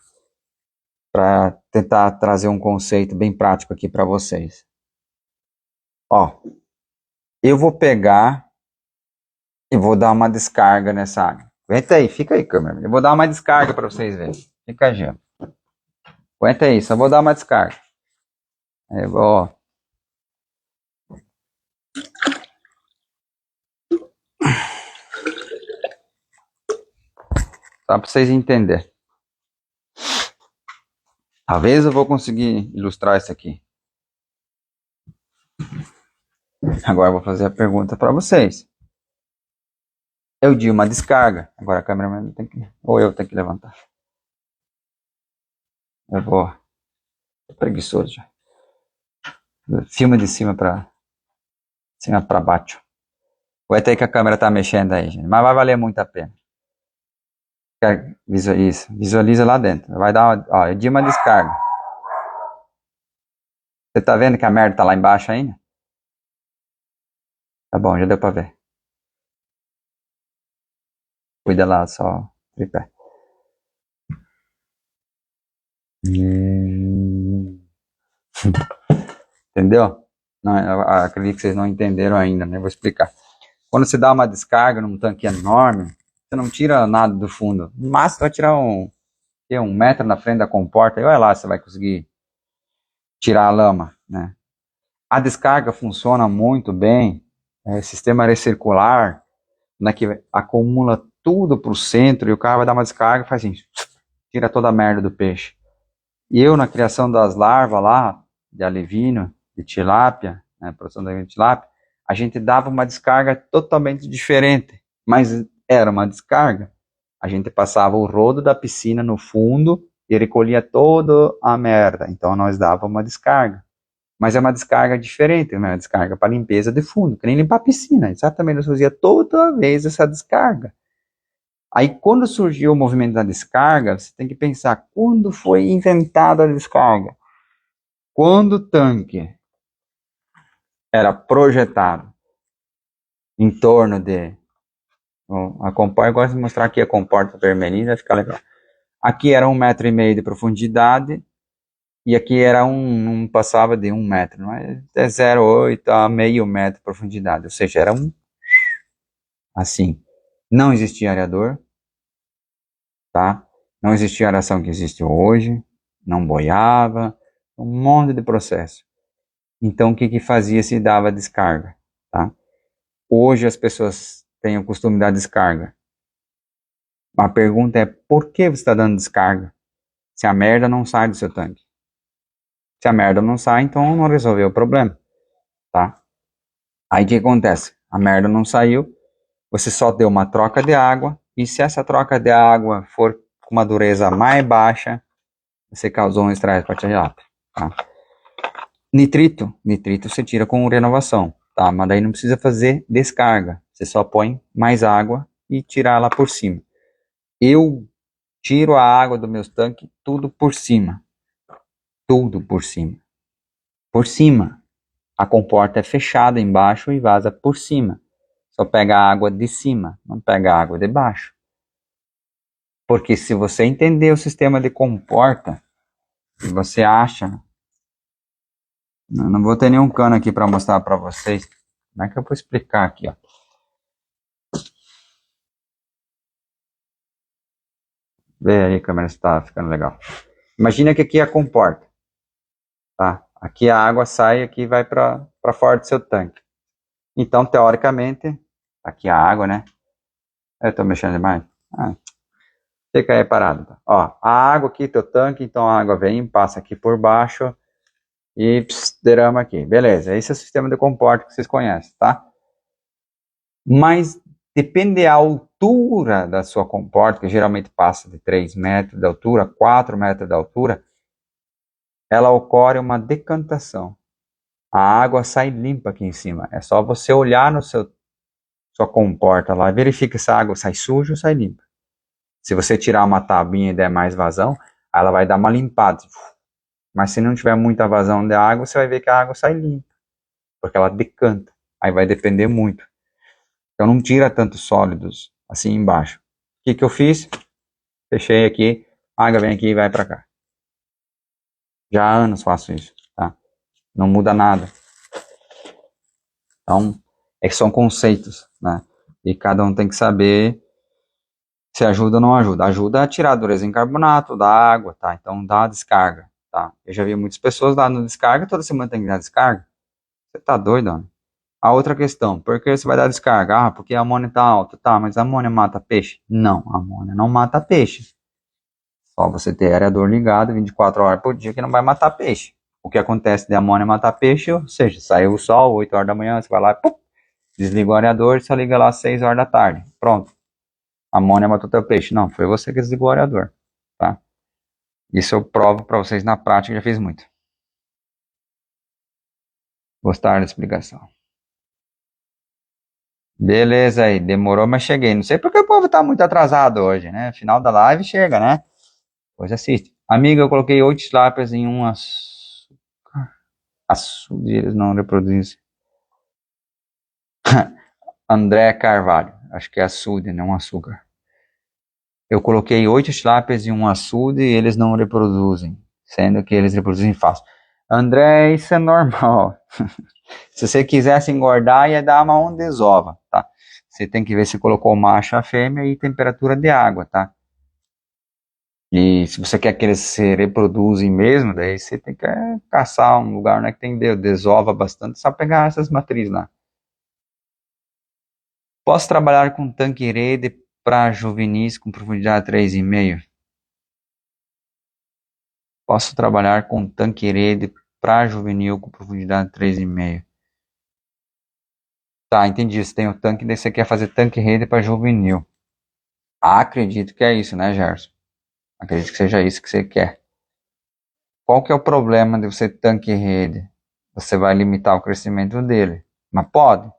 Para tentar trazer um conceito bem prático aqui para vocês. Ó, eu vou pegar e vou dar uma descarga nessa água. Aguenta aí, fica aí, câmera. Eu vou dar uma descarga para vocês verem. Fica aí, ó. Aguenta aí, só vou dar uma descarga. Aí eu vou, ó. Só para vocês entenderem. Talvez eu vou conseguir ilustrar isso aqui. Agora eu vou fazer a pergunta para vocês. Eu di uma descarga. Agora a câmera tem que... Ou eu tenho que levantar. Eu vou... Tô preguiçoso já. Filma de cima para baixo. Vai ter que a câmera tá mexendo aí, gente. Mas vai valer muito a pena. Visualiza lá dentro. Vai dar uma... Ó, eu di uma descarga. Você tá vendo que a merda tá lá embaixo ainda? Tá bom, já deu pra ver. Cuida lá, só tripé. Entendeu? Não, eu acredito que vocês não entenderam ainda, né? Eu vou explicar. Quando você dá uma descarga num tanque enorme, você não tira nada do fundo. No máximo, você vai tirar um metro na frente da comporta, e olha lá, você vai conseguir tirar a lama, né? A descarga funciona muito bem, sistema recircular, né, que acumula tudo para o centro, e o cara vai dar uma descarga e faz assim, tira toda a merda do peixe. E eu, na criação das larvas lá, de alevino, de tilápia, né, produção de tilápia, a gente dava uma descarga totalmente diferente, mas era uma descarga. A gente passava o rodo da piscina no fundo e recolhia toda a merda. Então nós dava uma descarga. Mas é uma descarga diferente, uma descarga para limpeza de fundo, que nem limpar a piscina. Exatamente, nós fazia toda vez essa descarga. Aí quando surgiu o movimento da descarga, você tem que pensar, quando foi inventada a descarga? Quando o tanque era projetado em torno de... eu gosto de mostrar aqui a comporta vermelhinha, vai ficar legal. Aqui era 1,5 metro de profundidade, e aqui era não passava de 1 metro, mas é 0,8 a meio metro de profundidade, ou seja, era assim. Não existia areador, tá? Não existia a aração que existe hoje, não boiava, um monte de processo. Então o que fazia? Se dava descarga, tá? Hoje as pessoas têm o costume de dar descarga. A pergunta é, por que você está dando descarga? Se a merda não sai do seu tanque. Se a merda não sai, então não resolveu o problema, tá? Aí o que acontece? A merda não saiu, você só deu uma troca de água, e se essa troca de água for com uma dureza mais baixa, você causou um estresse para a tilápia, tá? Nitrito você tira com renovação, tá? Mas daí não precisa fazer descarga, você só põe mais água e tira ela por cima. Eu tiro a água do meu tanque tudo por cima. Tudo por cima. Por cima. A comporta é fechada embaixo e vaza por cima. Só pega a água de cima, não pega a água de baixo. Porque se você entender o sistema de comporta, você acha... Não vou ter nenhum cano aqui para mostrar para vocês. Como é que eu vou explicar aqui, ó? Vê aí, câmera, se tá ficando legal. Imagina que aqui é a comporta, tá? Aqui a água sai, aqui vai para fora do seu tanque. Então, teoricamente, aqui a água, né? Eu tô mexendo demais? Fica aí parado. Tá? Ó, a água aqui, teu tanque, então a água vem, passa aqui por baixo e derrama aqui. Beleza, esse é o sistema de comporta que vocês conhecem, tá? Mas depende da altura da sua comporta, que geralmente passa de 3 metros de altura, 4 metros de altura, ela ocorre uma decantação. A água sai limpa aqui em cima. É só você olhar no sua comporta lá, verifica se a água sai suja ou sai limpa. Se você tirar uma tabuinha e der mais vazão, ela vai dar uma limpada. Mas se não tiver muita vazão de água, você vai ver que a água sai limpa, porque ela decanta. Aí vai depender muito. Então não tira tantos sólidos assim embaixo. O que eu fiz? Fechei aqui, a água vem aqui e vai para cá. Já há anos faço isso, tá? Não muda nada. Então, é que são conceitos, né? E cada um tem que saber se ajuda ou não ajuda. Ajuda a tirar a dureza em carbonato da água, tá? Então dá a descarga, tá? Eu já vi muitas pessoas dando descarga, toda semana tem que dar descarga. Você tá doido, mano? A outra questão, por que você vai dar descarga? Ah, porque a amônia tá alta. Tá, mas a amônia mata peixe? Não, a amônia não mata peixe. Só você ter aerador ligado 24 horas por dia que não vai matar peixe. O que acontece de amônia matar peixe, ou seja, saiu o sol, 8 horas da manhã, você vai lá, pum, desliga o aerador e só liga lá às 6 horas da tarde. Pronto. A amônia matou teu peixe. Não, foi você que desligou o aerador, tá? Isso eu provo para vocês na prática, já fiz muito. Gostaram da explicação? Beleza aí, demorou, mas cheguei. Não sei porque o povo tá muito atrasado hoje, né? Final da live chega, né? Hoje assiste. Amiga, eu coloquei 8 tilápias em um açude, eles não reproduzem. André Carvalho, acho que é açude, não açúcar. Eu coloquei 8 tilápias em um açude e eles não reproduzem, sendo que eles reproduzem fácil. André, isso é normal. Se você quisesse engordar, ia dar uma desova, tá? Você tem que ver se colocou o macho, a fêmea e temperatura de água, tá? E se você quer que eles se reproduzem mesmo, daí você tem que caçar um lugar, né, que tem desova bastante, só pegar essas matrizes lá. Posso trabalhar com tanque rede para juvenis com profundidade 3,5? Posso trabalhar com tanque rede para juvenil com profundidade 3,5. Tá, entendi. Você tem o tanque, daí você quer fazer tanque rede para juvenil. Acredito que é isso, né, Gerson? Acredito que seja isso que você quer. Qual que é o problema de você tanque rede? Você vai limitar o crescimento dele. Mas pode.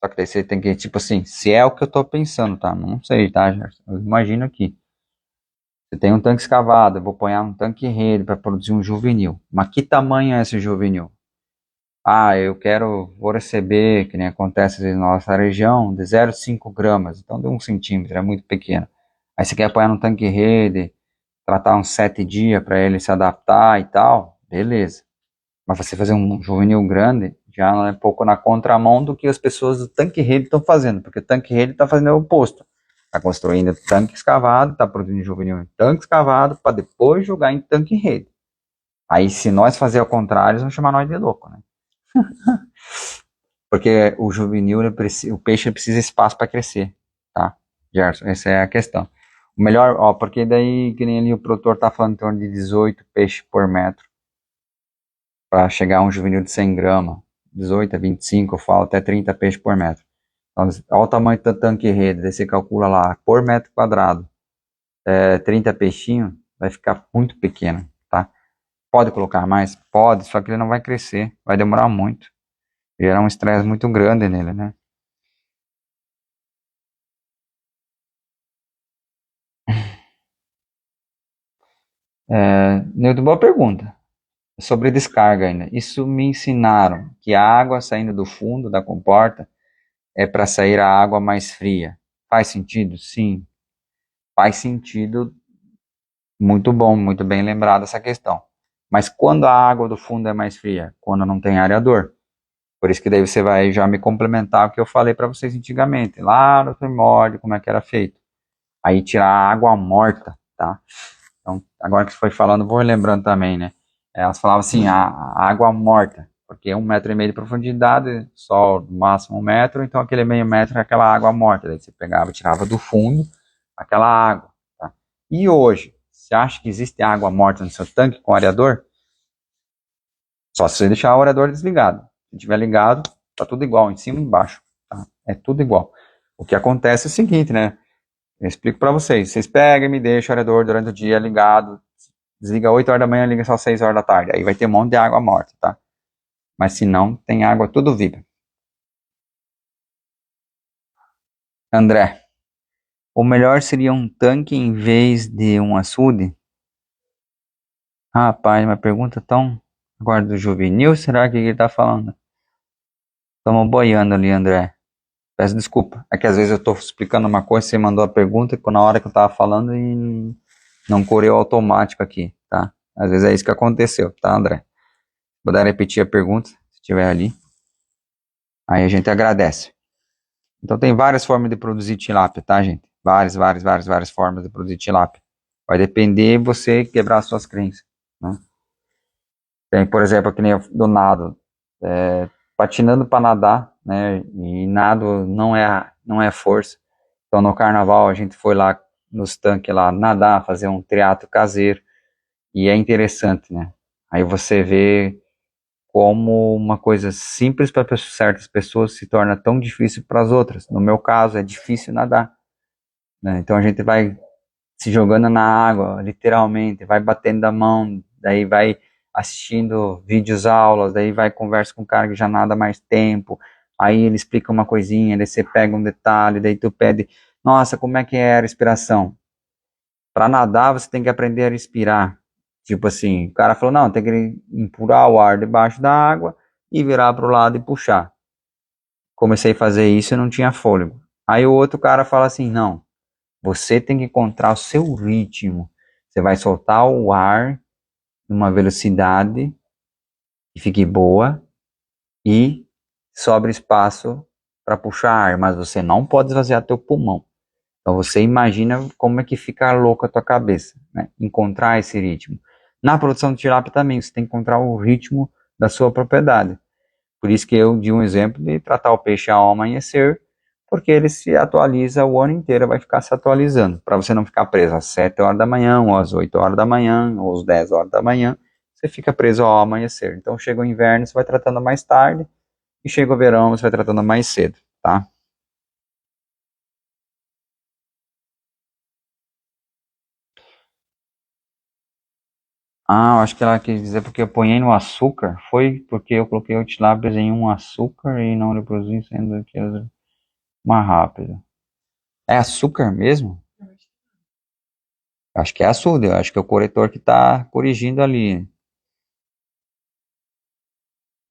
Só que daí você tem que, tipo assim, se é o que eu tô pensando, tá? Não sei, tá, Gerson? Eu imagino aqui. Você tem um tanque escavado, eu vou pôr um tanque rede para produzir um juvenil. Mas que tamanho é esse juvenil? Ah, vou receber, que nem acontece na nossa região, de 0,5 gramas, então de 1 centímetro, é muito pequeno. Aí você quer apoiar no tanque rede, tratar uns 7 dias para ele se adaptar e tal, beleza. Mas você fazer um juvenil grande, já é um pouco na contramão do que as pessoas do tanque rede estão fazendo, porque o tanque rede está fazendo o oposto. Está construindo tanque escavado, está produzindo juvenil em tanque escavado, para depois jogar em tanque rede. Aí se nós fazer ao contrário, eles vão chamar nós de louco, né? Porque o juvenil, o peixe precisa de espaço para crescer, tá? Gerson, essa é a questão. O melhor, ó, porque daí, que nem ali o produtor tá falando em torno de 18 peixes por metro, para chegar a um juvenil de 100 gramas, 18 a 25, eu falo até 30 peixes por metro. Então, olha o tamanho do tanque rede, daí você calcula lá, por metro quadrado, 30 peixinhos, vai ficar muito pequeno, tá? Pode colocar mais? Pode, só que ele não vai crescer, vai demorar muito. Gerar um estresse muito grande nele, né? Nilton, boa pergunta. Sobre descarga ainda. Isso me ensinaram que a água saindo do fundo da comporta é para sair a água mais fria. Faz sentido? Sim. Faz sentido. Muito bom, muito bem lembrado essa questão. Mas quando a água do fundo é mais fria? Quando não tem areador. Por isso que daí você vai já me complementar o que eu falei para vocês antigamente, lá no primórdio, como é que era feito. Aí tirar a água morta, tá? Então, agora que você foi falando, vou lembrando também, né? Elas falavam assim, a água morta, porque 1,5 metro de profundidade, só no máximo 1 metro, então aquele meio metro é aquela água morta. Daí você pegava e tirava do fundo aquela água, tá? E hoje, você acha que existe água morta no seu tanque com areador? Só se você deixar o areador desligado. Se tiver ligado, tá tudo igual, em cima e embaixo, tá? É tudo igual. O que acontece é o seguinte, né? Eu explico para vocês. Vocês pegam e me deixam o aerador durante o dia ligado. Desliga 8 horas da manhã, liga só 6 horas da tarde. Aí vai ter um monte de água morta, tá? Mas se não, tem água tudo viva. André, o melhor seria um tanque em vez de um açude? Rapaz, uma pergunta tão... Agora do juvenil, será que ele tá falando? Estamos boiando ali, André. Peço desculpa. É que às vezes eu estou explicando uma coisa, você mandou a pergunta na hora que eu estava falando e não correu automático aqui, tá? Às vezes é isso que aconteceu, tá, André? Vou dar repetir a pergunta, se estiver ali. Aí a gente agradece. Então tem várias formas de produzir tilápia, tá, gente? Várias formas de produzir tilápia. Vai depender de você quebrar as suas crenças, né? Tem, por exemplo, que nem do nado, patinando para nadar, né? E nado não é força. Então no carnaval a gente foi lá nos tanques lá nadar, fazer um triatlo caseiro e é interessante, né? Aí você vê como uma coisa simples para certas pessoas se torna tão difícil para as outras. No meu caso é difícil nadar, né? Então a gente vai se jogando na água, literalmente, vai batendo a mão, daí vai assistindo vídeos aulas, daí vai conversa com o cara que já nada há mais tempo, aí ele explica uma coisinha, daí você pega um detalhe, daí tu pede, nossa, como é que é a respiração? Para nadar você tem que aprender a respirar. Tipo assim, o cara falou, não, tem que empurrar o ar debaixo da água e virar para o lado e puxar. Comecei a fazer isso e não tinha fôlego. Aí o outro cara fala assim, não, você tem que encontrar o seu ritmo. Você vai soltar o ar numa velocidade que fique boa e sobra espaço para puxar ar, mas você não pode esvaziar teu pulmão. Então você imagina como é que fica louco a tua cabeça, né? Encontrar esse ritmo. Na produção de tilápia também, você tem que encontrar o ritmo da sua propriedade. Por isso que eu di um exemplo de tratar o peixe ao amanhecer, porque ele se atualiza o ano inteiro, vai ficar se atualizando, para você não ficar preso às 7 horas da manhã, ou às 8 horas da manhã, ou às 10 horas da manhã, você fica preso ao amanhecer. Então chega o inverno, você vai tratando mais tarde, e chega o verão, você vai tratando mais cedo, tá? Ah, eu acho que ela quis dizer porque eu ponhei no açúcar, foi porque eu coloquei o tilápias em um açúcar e não reproduzi, sendo que elas mais rápido. É açúcar mesmo? Acho que é açude, eu acho que é o corretor que está corrigindo ali.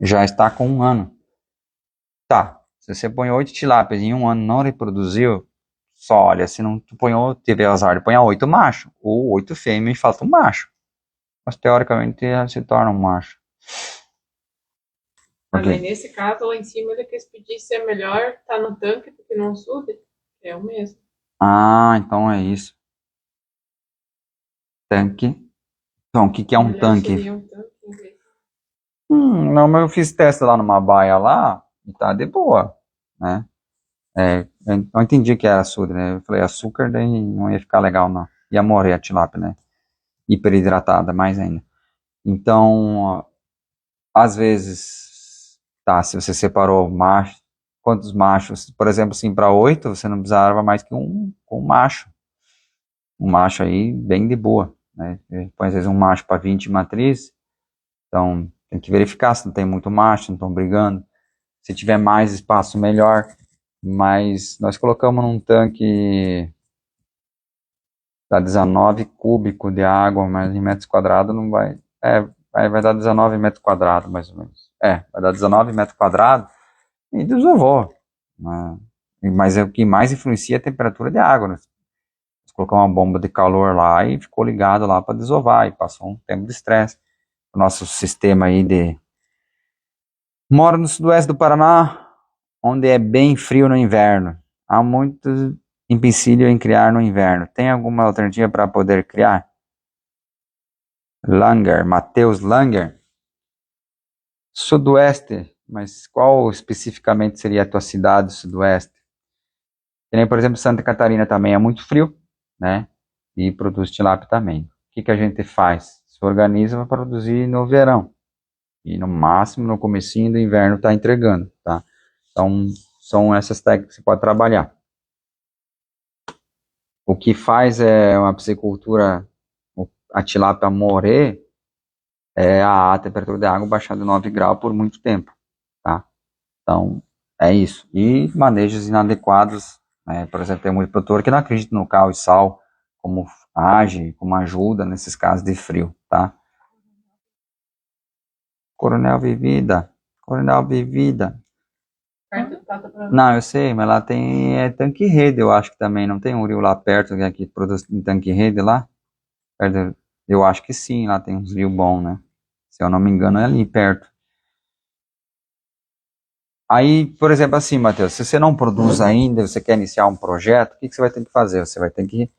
Já está com um ano. Tá, se você põe 8 tilápias em um ano e não reproduziu, só olha, se não tu ponhou, teve azar de põe 8 machos, ou 8 fêmeas e falta um macho. Mas teoricamente se torna um macho. Mas aí Porque, nesse caso, lá em cima, ele quis pedir se é melhor estar no tanque do que no açude. É o mesmo. então é isso. Tanque. Então, o que que é O um melhor tanque? seria um tanque em vez. Não, mas eu fiz teste lá numa baia lá e tá de boa, né? Eu não entendi que era açude, né? Eu falei açúcar, daí não ia ficar legal, não. Ia morrer a tilápia, né? Hiperidratada, mais ainda. Então, às vezes, tá, se você separou macho, quantos machos? Por exemplo, assim, para 8, você não precisava mais que um macho. Um macho aí, bem de boa, né? Põe às vezes um macho para 20 matrizes, então tem que verificar se não tem muito macho, não estão brigando. Se tiver mais espaço, melhor. Mas nós colocamos num tanque dá 19 cúbico de água, mas em metros quadrados não vai. Vai dar 19 metros quadrados, mais ou menos. Vai dar 19 metros quadrados e desovou, né? Mas o que mais influencia é a temperatura de água, né? Você colocou uma bomba de calor lá e ficou ligado lá para desovar, e passou um tempo de estresse. O nosso sistema aí de. Moro no sudoeste do Paraná, onde é bem frio no inverno. Há muito empecilho em criar no inverno. Tem alguma alternativa para poder criar? Langer, Matheus Langer, Sudoeste, mas qual especificamente seria a tua cidade, Sudoeste? Que nem, por exemplo, Santa Catarina também é muito frio, né? E produz tilápia também. O que que a gente faz? Se organiza para produzir no verão. E no máximo, no comecinho do inverno, está entregando, tá? Então, são essas técnicas que você pode trabalhar. O que faz é uma piscicultura, a tilápia morrer, é a temperatura da água baixar de 9 graus por muito tempo, tá? Então, é isso. E manejos inadequados, né? Por exemplo, tem muito produtor que não acredita no cal e sal como age, como ajuda nesses casos de frio, tá? Coronel Vivida, Coronel Vivida. Pato Branco. Não, eu sei, mas lá tem tanque rede, eu acho que também. Não tem um rio lá perto que produz em tanque rede lá? Eu acho que sim, lá tem uns rios bons, né? Se eu não me engano, é ali perto. Aí, por exemplo, assim, Matheus, se você não produz ainda, você quer iniciar um projeto, o que você vai ter que fazer? Você vai ter que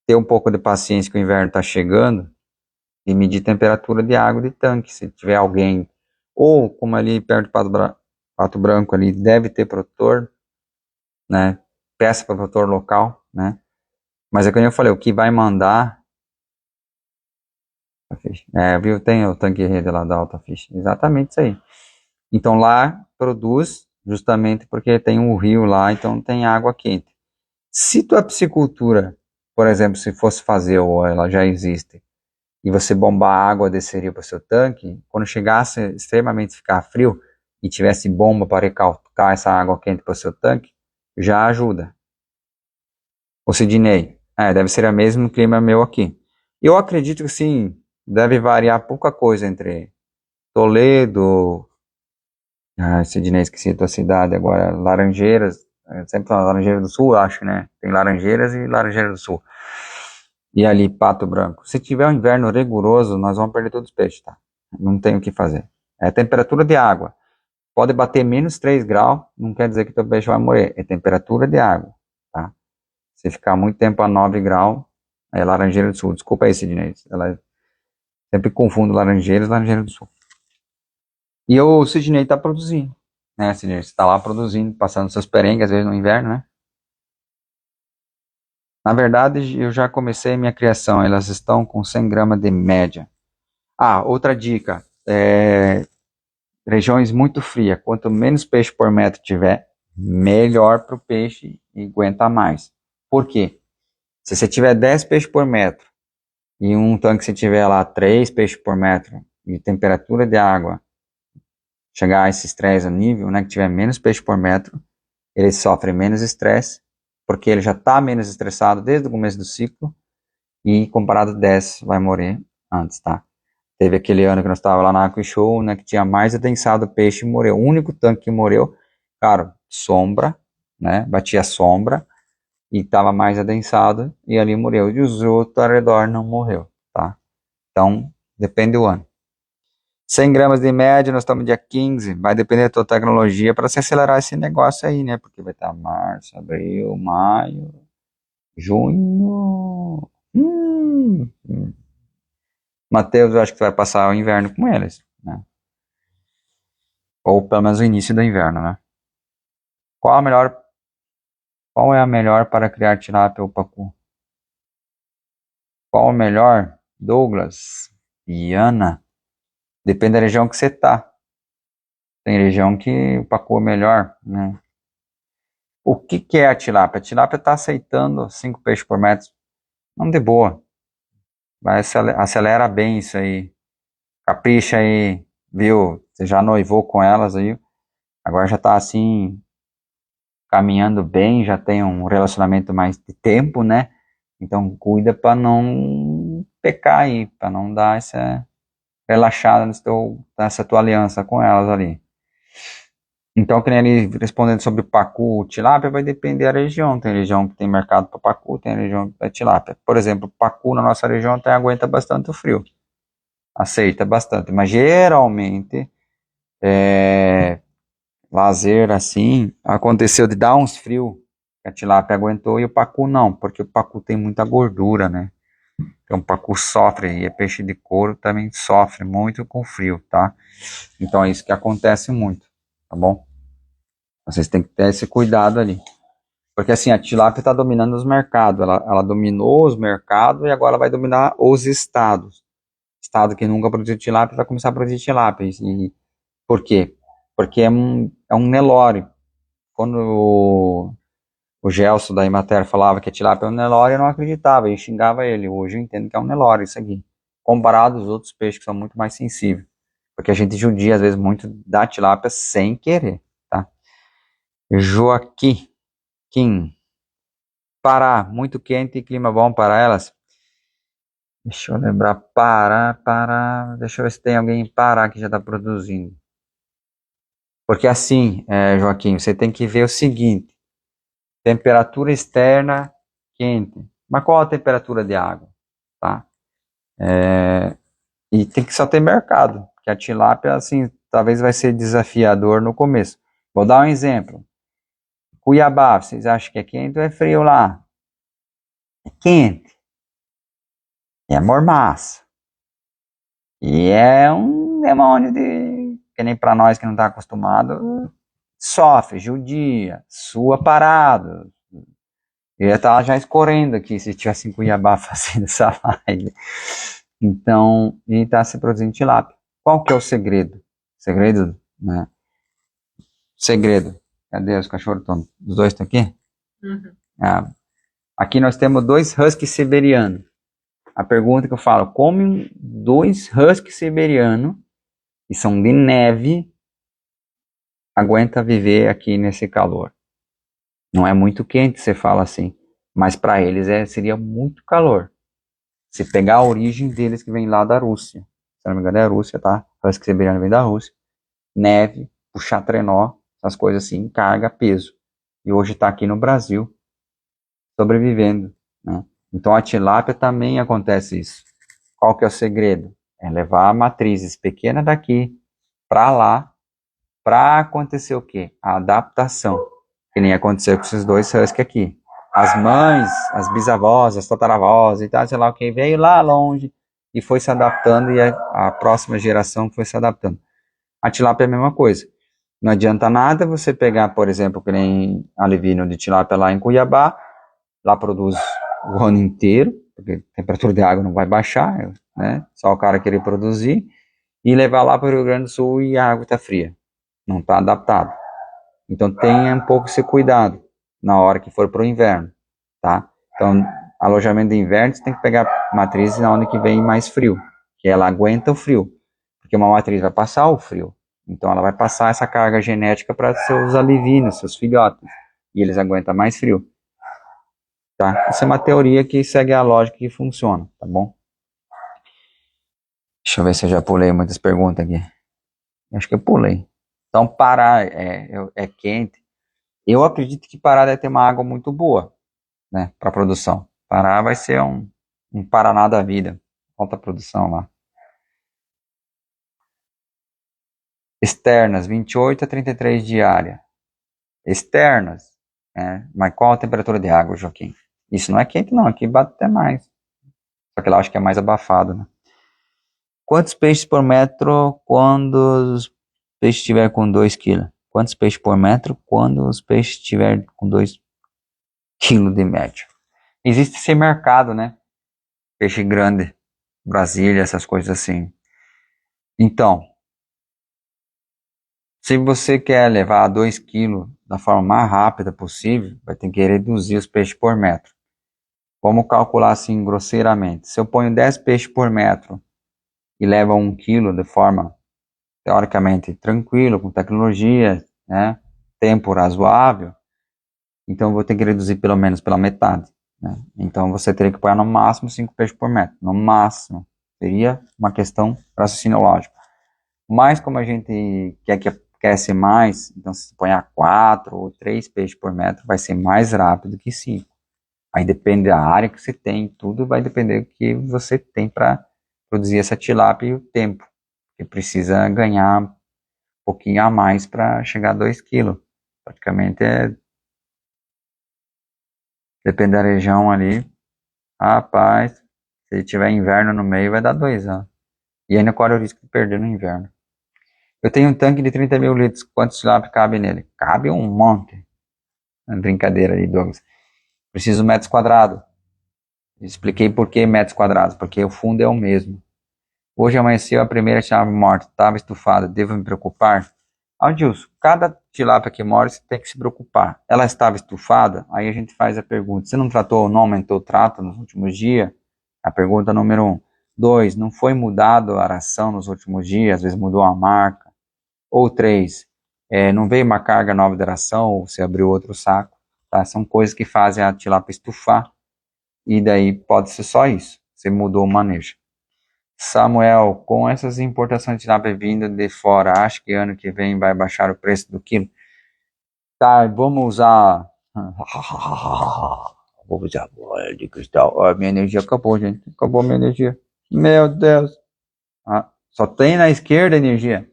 ter um pouco de paciência que o inverno está chegando e medir temperatura de água de tanque. Se tiver alguém, ou como ali perto de Pato Branco ali, deve ter produtor, né? Peça para produtor local, né? Mas é como eu falei, o que vai mandar. Viu? Tem o tanque rede lá da Alta Fish. Exatamente isso aí. Então lá produz justamente porque tem um rio lá, então tem água quente. Se tua piscicultura, por exemplo, se fosse fazer ou ela já existe, e você bombar a água desceria para o seu tanque, quando chegasse extremamente ficar frio e tivesse bomba para recalcar essa água quente para o seu tanque, já ajuda. O Sidney, deve ser o mesmo clima meu aqui. Eu acredito que sim, deve variar pouca coisa entre Toledo, Sidney, esqueci a tua cidade agora, Laranjeiras, sempre falo Laranjeiras do Sul, acho, né? Tem Laranjeiras e Laranjeiras do Sul. E ali, Pato Branco. Se tiver um inverno rigoroso, nós vamos perder todos os peixes, tá? Não tem o que fazer. É temperatura de água. Pode bater menos 3 graus, não quer dizer que teu peixe vai morrer. É temperatura de água, tá? Se ficar muito tempo a 9 graus, é Laranjeira do Sul. Desculpa aí, Sidney. Ela sempre confundo Laranjeiras e Laranjeira do Sul. E o Sidney tá produzindo, né, Sidney? Você tá lá produzindo, passando seus perrengues, às vezes no inverno, né? Na verdade, eu já comecei minha criação. Elas estão com 100 gramas de média. Outra dica. Regiões muito frias. Quanto menos peixe por metro tiver, melhor para o peixe e aguenta mais. Por quê? Se você tiver 10 peixes por metro e um tanque se tiver lá 3 peixes por metro e temperatura de água chegar a esse estresse a nível, né, que tiver menos peixe por metro, ele sofre menos estresse, porque ele já está menos estressado desde o começo do ciclo e comparado a 10 vai morrer antes, tá? Teve aquele ano que nós estávamos lá na Aqua Show, né, que tinha mais adensado peixe e morreu. O único tanque que morreu, cara, sombra, né, batia sombra e estava mais adensado e ali morreu. E os outros ao redor não morreu, tá? Então, depende do ano. 100 gramas de média, nós estamos dia 15, vai depender da tua tecnologia para se acelerar esse negócio aí, né? Porque vai estar março, abril, maio, junho. Matheus, eu acho que tu vai passar o inverno com eles, né? Ou pelo menos o início do inverno, né? Qual a melhor, qual é a melhor para criar tilápia ou pacu? Qual o melhor? Douglas, Viana, depende da região que você tá. Tem região que o pacu é melhor, né? O que é a tilápia? A tilápia está aceitando 5 peixes por metro. Não de boa. Vai acelera bem isso aí. Capricha aí, viu? Você já noivou com elas aí. Agora já tá assim, caminhando bem, já tem um relacionamento mais de tempo, né? Então cuida para não pecar aí, para não dar essa relaxada nessa tua aliança com elas ali. Então, que nem ele respondendo sobre pacu, tilápia, vai depender da região. Tem região que tem mercado para pacu, tem região que é tilápia. Por exemplo, pacu na nossa região até aguenta bastante o frio. Aceita bastante. Mas geralmente, lazer assim, aconteceu de dar uns frios, a tilápia aguentou e o pacu não, porque o pacu tem muita gordura, né? Então o pacu sofre, e é peixe de couro também sofre muito com frio, tá? Então é isso que acontece muito, tá bom? Vocês têm que ter esse cuidado ali. Porque assim, a tilápia está dominando os mercados. Ela dominou os mercados e agora vai dominar os estados. Estado que nunca produziu tilápia vai começar a produzir tilápia. E por quê? Porque é um Nelore. Quando o Gelson da Imater falava que a tilápia é um Nelore, eu não acreditava e xingava ele. Hoje eu entendo que é um Nelore isso aqui. Comparado aos outros peixes que são muito mais sensíveis. Porque a gente judia às vezes muito da tilápia sem querer, tá? Joaquim. Pará, muito quente e clima bom para elas. Deixa eu lembrar, Pará. Deixa eu ver se tem alguém em Pará que já está produzindo. Porque assim, Joaquim, você tem que ver o seguinte, temperatura externa quente, mas qual a temperatura de água, tá? E tem que só ter mercado, porque a tilápia, assim, talvez vai ser desafiador no começo. Vou dar um exemplo. Cuiabá, vocês acham que é quente ou é frio lá? É quente. É mormaço. E é um demônio que nem pra nós que não tá acostumado, sofre, judia, sua parado. Eu ia estar já escorrendo aqui se tivesse em Cuiabá fazendo essa live. Então, ele está se produzindo tilápia. Qual que é o segredo? Segredo, né? Segredo. Cadê os cachorros? Os dois estão aqui? Uhum. Aqui nós temos 2 huskies siberianos. A pergunta que eu falo, como 2 huskies siberianos, que são de neve, aguenta viver aqui nesse calor? Não é muito quente, você fala assim, mas para eles seria muito calor. Se pegar a origem deles que vem lá da Rússia, se não me engano é a Rússia, tá? Husky siberiano vem da Rússia. Neve, puxar trenó, essas coisas assim, carga, peso. E hoje está aqui no Brasil, sobrevivendo, né? Então a tilápia também acontece isso. Qual que é o segredo? É levar matrizes pequenas daqui para lá, para acontecer o quê? A adaptação, que nem aconteceu com esses 2 husky aqui. As mães, as bisavós, as tataravós e tal, sei lá o que, veio lá longe e foi se adaptando e a próxima geração foi se adaptando. A tilápia é a mesma coisa. Não adianta nada você pegar, por exemplo, que nem alevino de tilápia lá em Cuiabá, lá produz o ano inteiro, porque a temperatura de água não vai baixar, né? Só o cara querer produzir, e levar lá para o Rio Grande do Sul e a água está fria, não está adaptado. Então tenha um pouco esse cuidado na hora que for para o inverno, tá? Então, alojamento de inverno, você tem que pegar matrizes na onde que vem mais frio, que ela aguenta o frio, porque uma matriz vai passar o frio, então ela vai passar essa carga genética para seus alevinos, seus filhotes, e eles aguentam mais frio, tá? Isso é uma teoria que segue a lógica que funciona, tá bom? Deixa eu ver se eu já pulei muitas perguntas aqui. Acho que eu pulei. Então, Pará é quente. Eu acredito que Pará deve ter uma água muito boa, né, para produção. Pará vai ser um Paraná da vida. Alta produção lá. Externas, 28 a 33 diária. Externas, mas qual a temperatura de água, Joaquim? Isso não é quente, não. Aqui bate até mais. Só que lá acho que é mais abafado, né? Quantos peixes por metro quando os peixes estiver com 2 kg? Quantos peixes por metro quando os peixes estiver com 2 kg de média? Existe esse mercado, né? Peixe grande, Brasília, essas coisas assim. Então, se você quer levar a 2 kg da forma mais rápida possível, vai ter que reduzir os peixes por metro. Vamos calcular assim grosseiramente. Se eu ponho 10 peixes por metro e leva 1 kg de forma teoricamente tranquilo, com tecnologia, né, tempo razoável, então eu vou ter que reduzir pelo menos pela metade, né? Então você teria que pôr no máximo 5 peixes por metro, no máximo. Seria uma questão raciocínio-lógico. Mas como a gente quer que cresce mais, então se põe a 4 ou 3 peixes por metro, vai ser mais rápido que 5. Aí depende da área que você tem, tudo vai depender do que você tem para produzir essa tilápia e o tempo. Você precisa ganhar um pouquinho a mais para chegar a 2 kg. Praticamente depende da região ali. Rapaz, se tiver inverno no meio, vai dar 2 anos. E ainda corre o risco de perder no inverno. Eu tenho um tanque de 30 mil litros. Quantos tilápia cabe nele? Cabe um monte. Brincadeira aí, Douglas. Preciso metros quadrados. Expliquei por que metros quadrados. Porque o fundo é o mesmo. Hoje amanheceu a primeira tilápia morta. Estava estufada. Devo me preocupar? Adilson, cada tilápia que morre você tem que se preocupar. Ela estava estufada? Aí a gente faz a pergunta. Você não tratou ou não aumentou o trato nos últimos dias? A pergunta número 1. 2. Não foi mudado a ração nos últimos dias? Às vezes mudou a marca. Ou 3. Não veio uma carga nova de ração ou você abriu outro saco. Tá? São coisas que fazem a tilápia estufar. E daí pode ser só isso. Você mudou o manejo. Samuel, com essas importações de tilápia vindo de fora, acho que ano que vem vai baixar o preço do quilo? Tá, vamos usar. Vou usar a bola de cristal. Ó, minha energia acabou, gente. Acabou minha energia. Meu Deus. Ah, só tem na esquerda energia.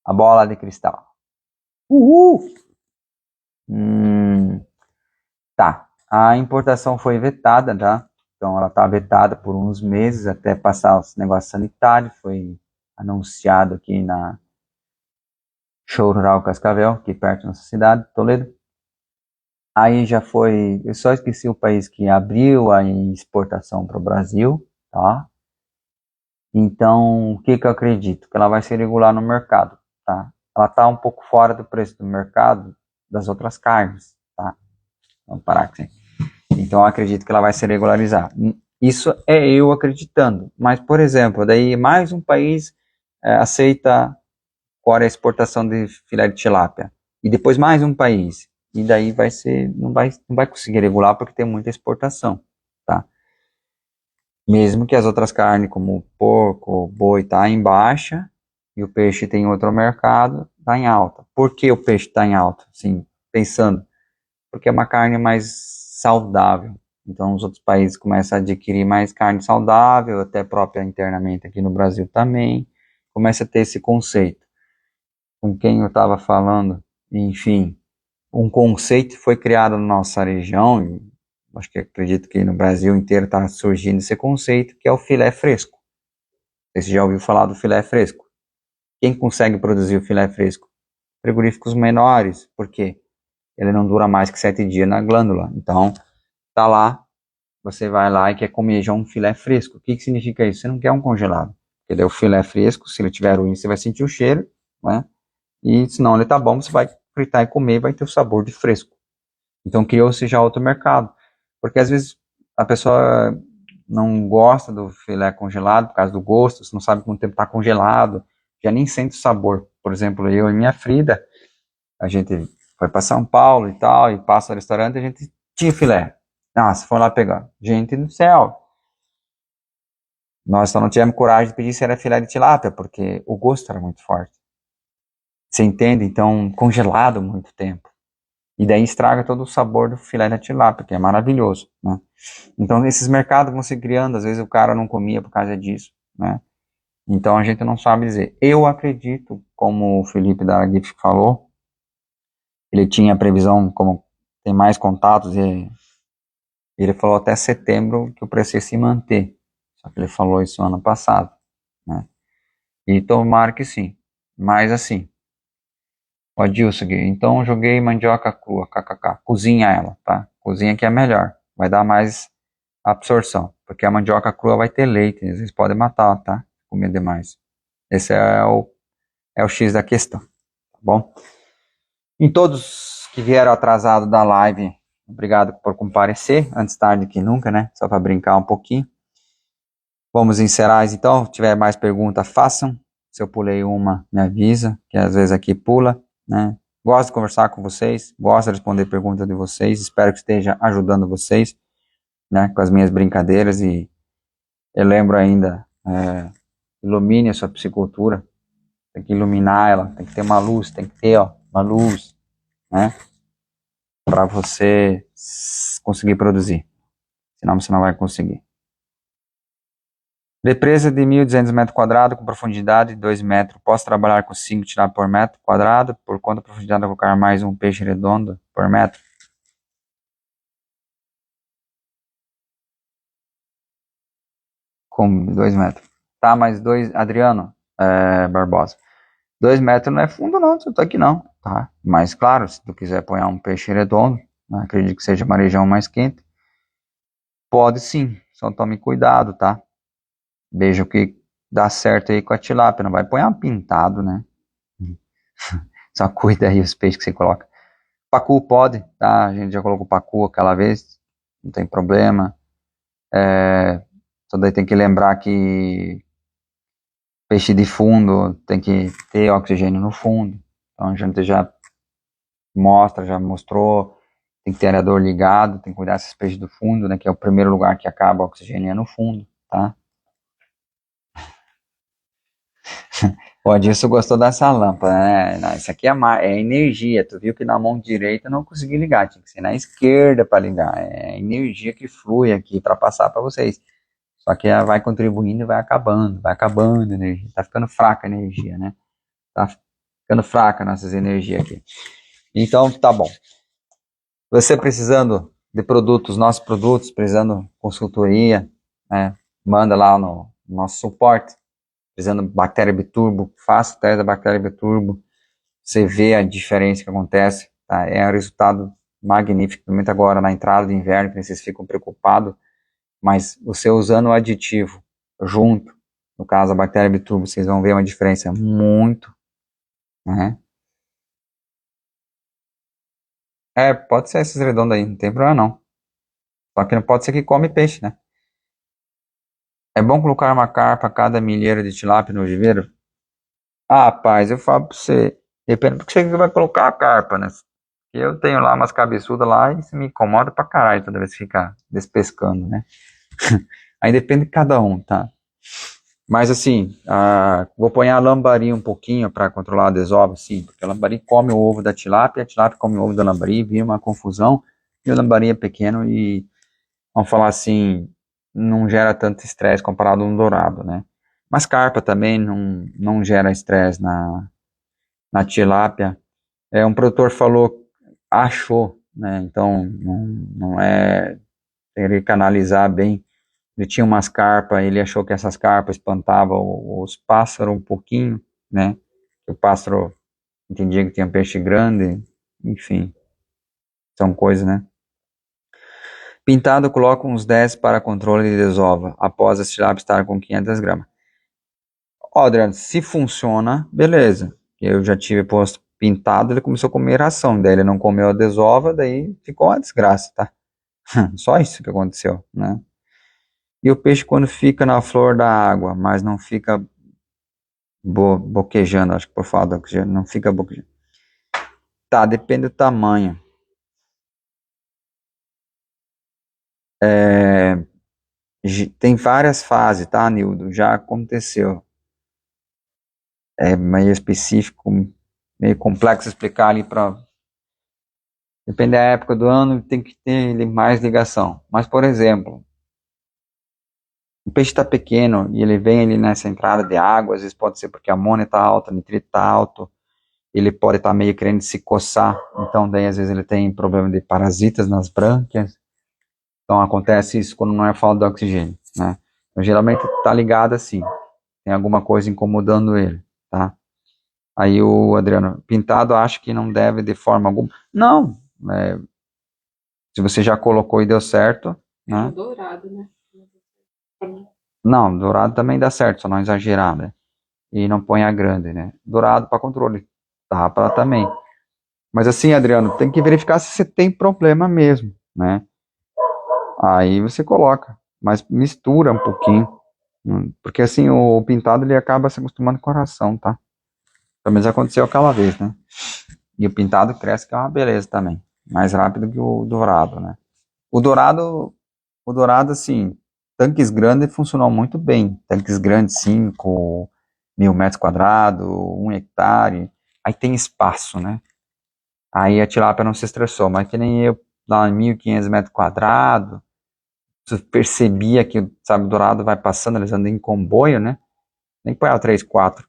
A bola de cristal. Uhul! Tá. A importação foi vetada, tá? Então ela tá vetada por uns meses até passar os negócios sanitários. Foi anunciado aqui na Show Rural Cascavel, aqui perto da nossa cidade, Toledo. Aí já foi. Eu só esqueci o país que abriu a exportação para o Brasil, tá? Então, o que eu acredito? Que ela vai se regular no mercado, tá? Ela tá um pouco fora do preço do mercado das outras carnes, tá? Vamos parar aqui. Então, eu acredito que ela vai se regularizar. Isso é eu acreditando. Mas, por exemplo, daí mais um país aceita fora a exportação de filé de tilápia. E depois mais um país. E daí vai ser, não vai conseguir regular porque tem muita exportação, tá? Mesmo que as outras carnes, como porco, boi, tá em baixa, e o peixe tem outro mercado, tá em alta. Por que o peixe está em alta? Assim, pensando, porque é uma carne mais saudável. Então os outros países começam a adquirir mais carne saudável, até própria internamente aqui no Brasil também, começa a ter esse conceito. Com quem eu estava falando, enfim, um conceito foi criado na nossa região, e acho que acredito que no Brasil inteiro está surgindo esse conceito, que é o filé fresco. Você já ouviu falar do filé fresco? Quem consegue produzir o filé fresco? Frigoríficos menores, por quê? Ele não dura mais que 7 dias na glândula. Então, tá lá, você vai lá e quer comer já um filé fresco. O que significa isso? Você não quer um congelado. Porque daí o filé fresco, se ele tiver ruim, você vai sentir o cheiro, né? E se não ele tá bom, você vai fritar e comer e vai ter o sabor de fresco. Então criou-se já outro mercado. Porque às vezes a pessoa não gosta do filé congelado por causa do gosto, você não sabe quanto tempo está congelado, já nem sente o sabor. Por exemplo, eu e minha Frida, a gente foi para São Paulo e tal, e passa no restaurante, a gente tinha filé. Nossa, foi lá pegar. Gente do céu. Nós só não tivemos coragem de pedir se era filé de tilápia, porque o gosto era muito forte. Você entende? Então, congelado muito tempo. E daí estraga todo o sabor do filé da tilápia, que é maravilhoso, né? Então, esses mercados vão se criando, às vezes o cara não comia por causa disso, né? Então, a gente não sabe dizer. Eu acredito, como o Felipe da GIF falou, ele tinha previsão, como tem mais contatos, e ele falou até setembro que o preço ia se manter. Só que ele falou isso ano passado, né? E tomara que sim. Mas assim, ó, Dilson, então joguei mandioca crua, kkk. Cozinha ela, tá? Cozinha que é melhor. Vai dar mais absorção. Porque a mandioca crua vai ter leite. Às vezes pode matar, tá? Comer demais. Esse é o X da questão, tá bom? Em todos que vieram atrasado da live, obrigado por comparecer. Antes tarde que nunca, né? Só para brincar um pouquinho. Vamos encerrar então. Se tiver mais perguntas, façam. Se eu pulei uma, me avisa, que às vezes aqui pula, né? Gosto de conversar com vocês, gosto de responder perguntas de vocês, espero que esteja ajudando vocês, né, com as minhas brincadeiras, e eu lembro ainda, ilumine a sua psicultura, tem que iluminar ela, tem que ter uma luz, tem que ter, ó, uma luz, né, para você conseguir produzir, senão você não vai conseguir. Represa de 1.200 metros quadrados com profundidade de 2 metros. Posso trabalhar com 5 tirar por metro quadrado? Por quanto profundidade colocar mais um peixe redondo por metro? Com 2 metros. Tá, mais 2, Adriano Barbosa. 2 metros não é fundo não, se eu tô aqui não, tá? Mas claro, se tu quiser pôr um peixe redondo, né, acredito que seja uma região mais quente, pode sim, só tome cuidado, tá? Veja o que dá certo aí com a tilápia, não vai pôr um pintado, né? Só cuida aí os peixes que você coloca. Pacu pode, tá? A gente já colocou pacu aquela vez, não tem problema. Só daí tem que lembrar que peixe de fundo tem que ter oxigênio no fundo. Então a gente já mostra, já mostrou, tem que ter aerador ligado, tem que cuidar desses peixes do fundo, né? Que é o primeiro lugar que acaba o oxigênio é no fundo, tá? O Adilson gostou dessa lâmpada, né? Não, isso aqui é energia. Tu viu que na mão direita eu não consegui ligar, tinha que ser na esquerda para ligar. É energia que flui aqui para passar para vocês. Só que ela vai contribuindo e vai acabando a energia. Tá ficando fraca a energia, né? Tá ficando fraca nossas energias aqui. Então, tá bom. Você precisando de produtos, nossos produtos, precisando de consultoria, né? Manda lá no nosso suporte. Precisando de bactéria biturbo, faça o teste da bactéria biturbo, você vê a diferença que acontece, tá? É um resultado magnífico, principalmente agora na entrada do inverno, que vocês ficam preocupados, mas você usando o aditivo junto, no caso a bactéria biturbo, vocês vão ver uma diferença muito, né? Pode ser esses redondos aí, não tem problema não. Só que não pode ser que come peixe, né? É bom colocar uma carpa a cada milheiro de tilápia no viveiro? Ah, rapaz, eu falo pra você, depende do que você vai colocar a carpa, né? Eu tenho lá umas cabeçudas lá e isso me incomoda pra caralho toda vez que fica despescando, né? Aí depende de cada um, tá? Mas assim, vou pôr a lambari um pouquinho para controlar a desova, sim, porque a lambari come o ovo da tilápia, a tilápia come o ovo da lambari, vira uma confusão, e o lambari é pequeno e, vamos falar assim, não gera tanto estresse comparado a um dourado, né? Mas carpa também não gera estresse na tilápia. Um produtor falou, achou, né? Então não é, tem que canalizar bem. Ele tinha umas carpas, ele achou que essas carpas espantavam os pássaros um pouquinho, né? O pássaro entendia que tinha peixe grande, enfim, são coisas, né? Pintado, coloca uns 10 para controle de desova, após a tilápia estar com 500 gramas. Ó, Adriano, se funciona, beleza. Eu já tive posto pintado, ele começou a comer ração, daí ele não comeu a desova, daí ficou uma desgraça, tá? Só isso que aconteceu, né? E o peixe quando fica na flor da água, mas não fica boquejando, acho que por falar do oxigênio, não fica boquejando. Tá, depende do tamanho. Tem várias fases, tá, Nildo? Já aconteceu. É meio específico, meio complexo explicar ali para. Depende da época do ano, tem que ter mais ligação. Mas, por exemplo, o peixe está pequeno e ele vem ali nessa entrada de água, às vezes pode ser porque a amônia está alta, o nitrito está alto, ele pode estar meio querendo se coçar, então daí às vezes ele tem problema de parasitas nas brânquias, então acontece isso quando não é falta de oxigênio, né? Então, geralmente está ligado assim, tem alguma coisa incomodando ele, tá? Aí o Adriano, pintado acho que não deve de forma alguma. Não, se você já colocou e deu certo, né? Dourado, né? Não, dourado também dá certo, só não exagerar, né? E não ponha grande, né? Dourado para controle, tá para também. Mas assim, Adriano, tem que verificar se você tem problema mesmo, né? Aí você coloca, mas mistura um pouquinho, porque assim o pintado ele acaba se acostumando com a ração, tá? Pelo menos aconteceu aquela vez, né? E o pintado cresce que é uma beleza também, mais rápido que o dourado, né? O dourado, assim, tanques grandes funcionam muito bem, tanques grandes, 5.000 metros quadrados, 1 hectare, aí tem espaço, né? Aí a tilápia não se estressou, mas que nem eu, lá em 1.500 metros quadrados, você percebia que, sabe, o dourado vai passando, eles andam em comboio, né? Nem põe a 3, 4.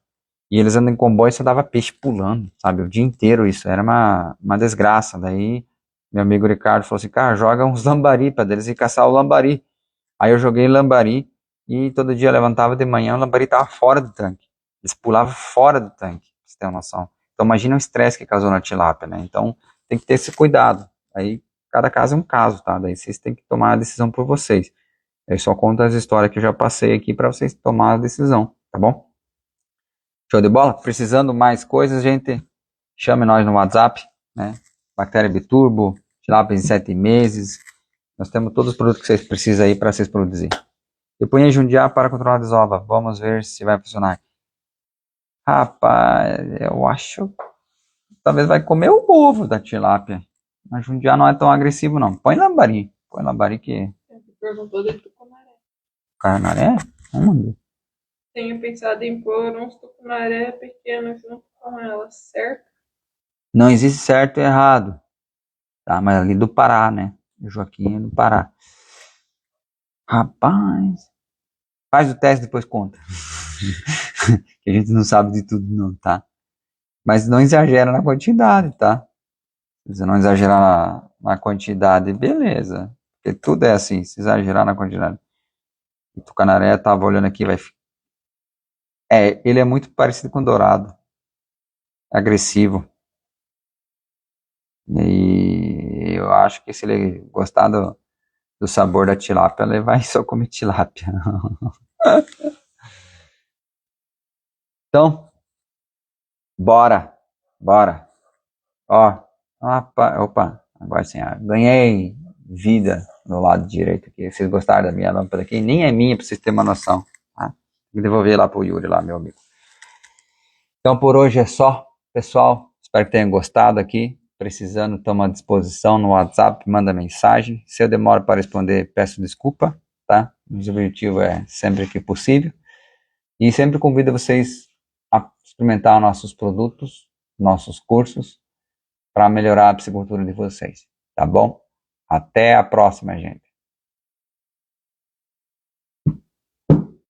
E eles andam em comboio e só dava peixe pulando, sabe? O dia inteiro isso, era uma desgraça. Daí, meu amigo Ricardo falou assim, cara, joga uns lambari pra eles ir caçar o lambari. Aí eu joguei lambari e todo dia eu levantava de manhã, o lambari tava fora do tanque. Eles pulavam fora do tanque, pra você ter uma noção. Então imagina o estresse que causou na tilápia, né? Então tem que ter esse cuidado. Aí cada caso é um caso, tá? Daí vocês têm que tomar a decisão por vocês. Eu só conto as histórias que eu já passei aqui para vocês tomar a decisão, tá bom? Show de bola? Precisando mais coisas, gente, chame nós no WhatsApp, né? Bactéria Biturbo, tilápia em 7 meses. Nós temos todos os produtos que vocês precisam aí para vocês produzir. Eu ponho Jundiá para controlar a desova. Vamos ver se vai funcionar. Rapaz, eu acho que talvez vai comer o ovo da tilápia. Mas Jundiá não é tão agressivo, não. Põe lambari. Põe lambari que... Você perguntou do tucunaré. Carnaré? Onde? tenho pensado em pôr uns tucunaré pequenos junto com elas, certo? Não existe certo e errado, tá? Mas ali do Pará, né? O Joaquim é do Pará. Rapaz, faz o teste e depois conta. Que a gente não sabe de tudo não, tá? Mas não exagera na quantidade, tá? Se você não exagerar na quantidade, beleza. Porque tudo é assim, se exagerar na quantidade. O tucanaré, tava olhando aqui, vai. Ele é muito parecido com o dourado. Agressivo. E eu acho que se ele gostar do sabor da tilápia, ele vai só comer tilápia. Então, bora. Bora. Ó, opa, agora sim, ganhei vida no lado direito aqui. Vocês gostaram da minha lâmpada aqui? Nem é minha, pra vocês terem uma noção. Tá? Tem que devolver lá pro Yuri, lá, meu amigo. Então, por hoje é só, pessoal. Espero que tenham gostado aqui. Precisando, estamos à disposição no WhatsApp, manda mensagem. Se eu demoro para responder, peço desculpa, tá? O objetivo é sempre que possível. E sempre convido vocês a experimentar nossos produtos, nossos cursos, para melhorar a psicultura de vocês, tá bom? Até a próxima, gente.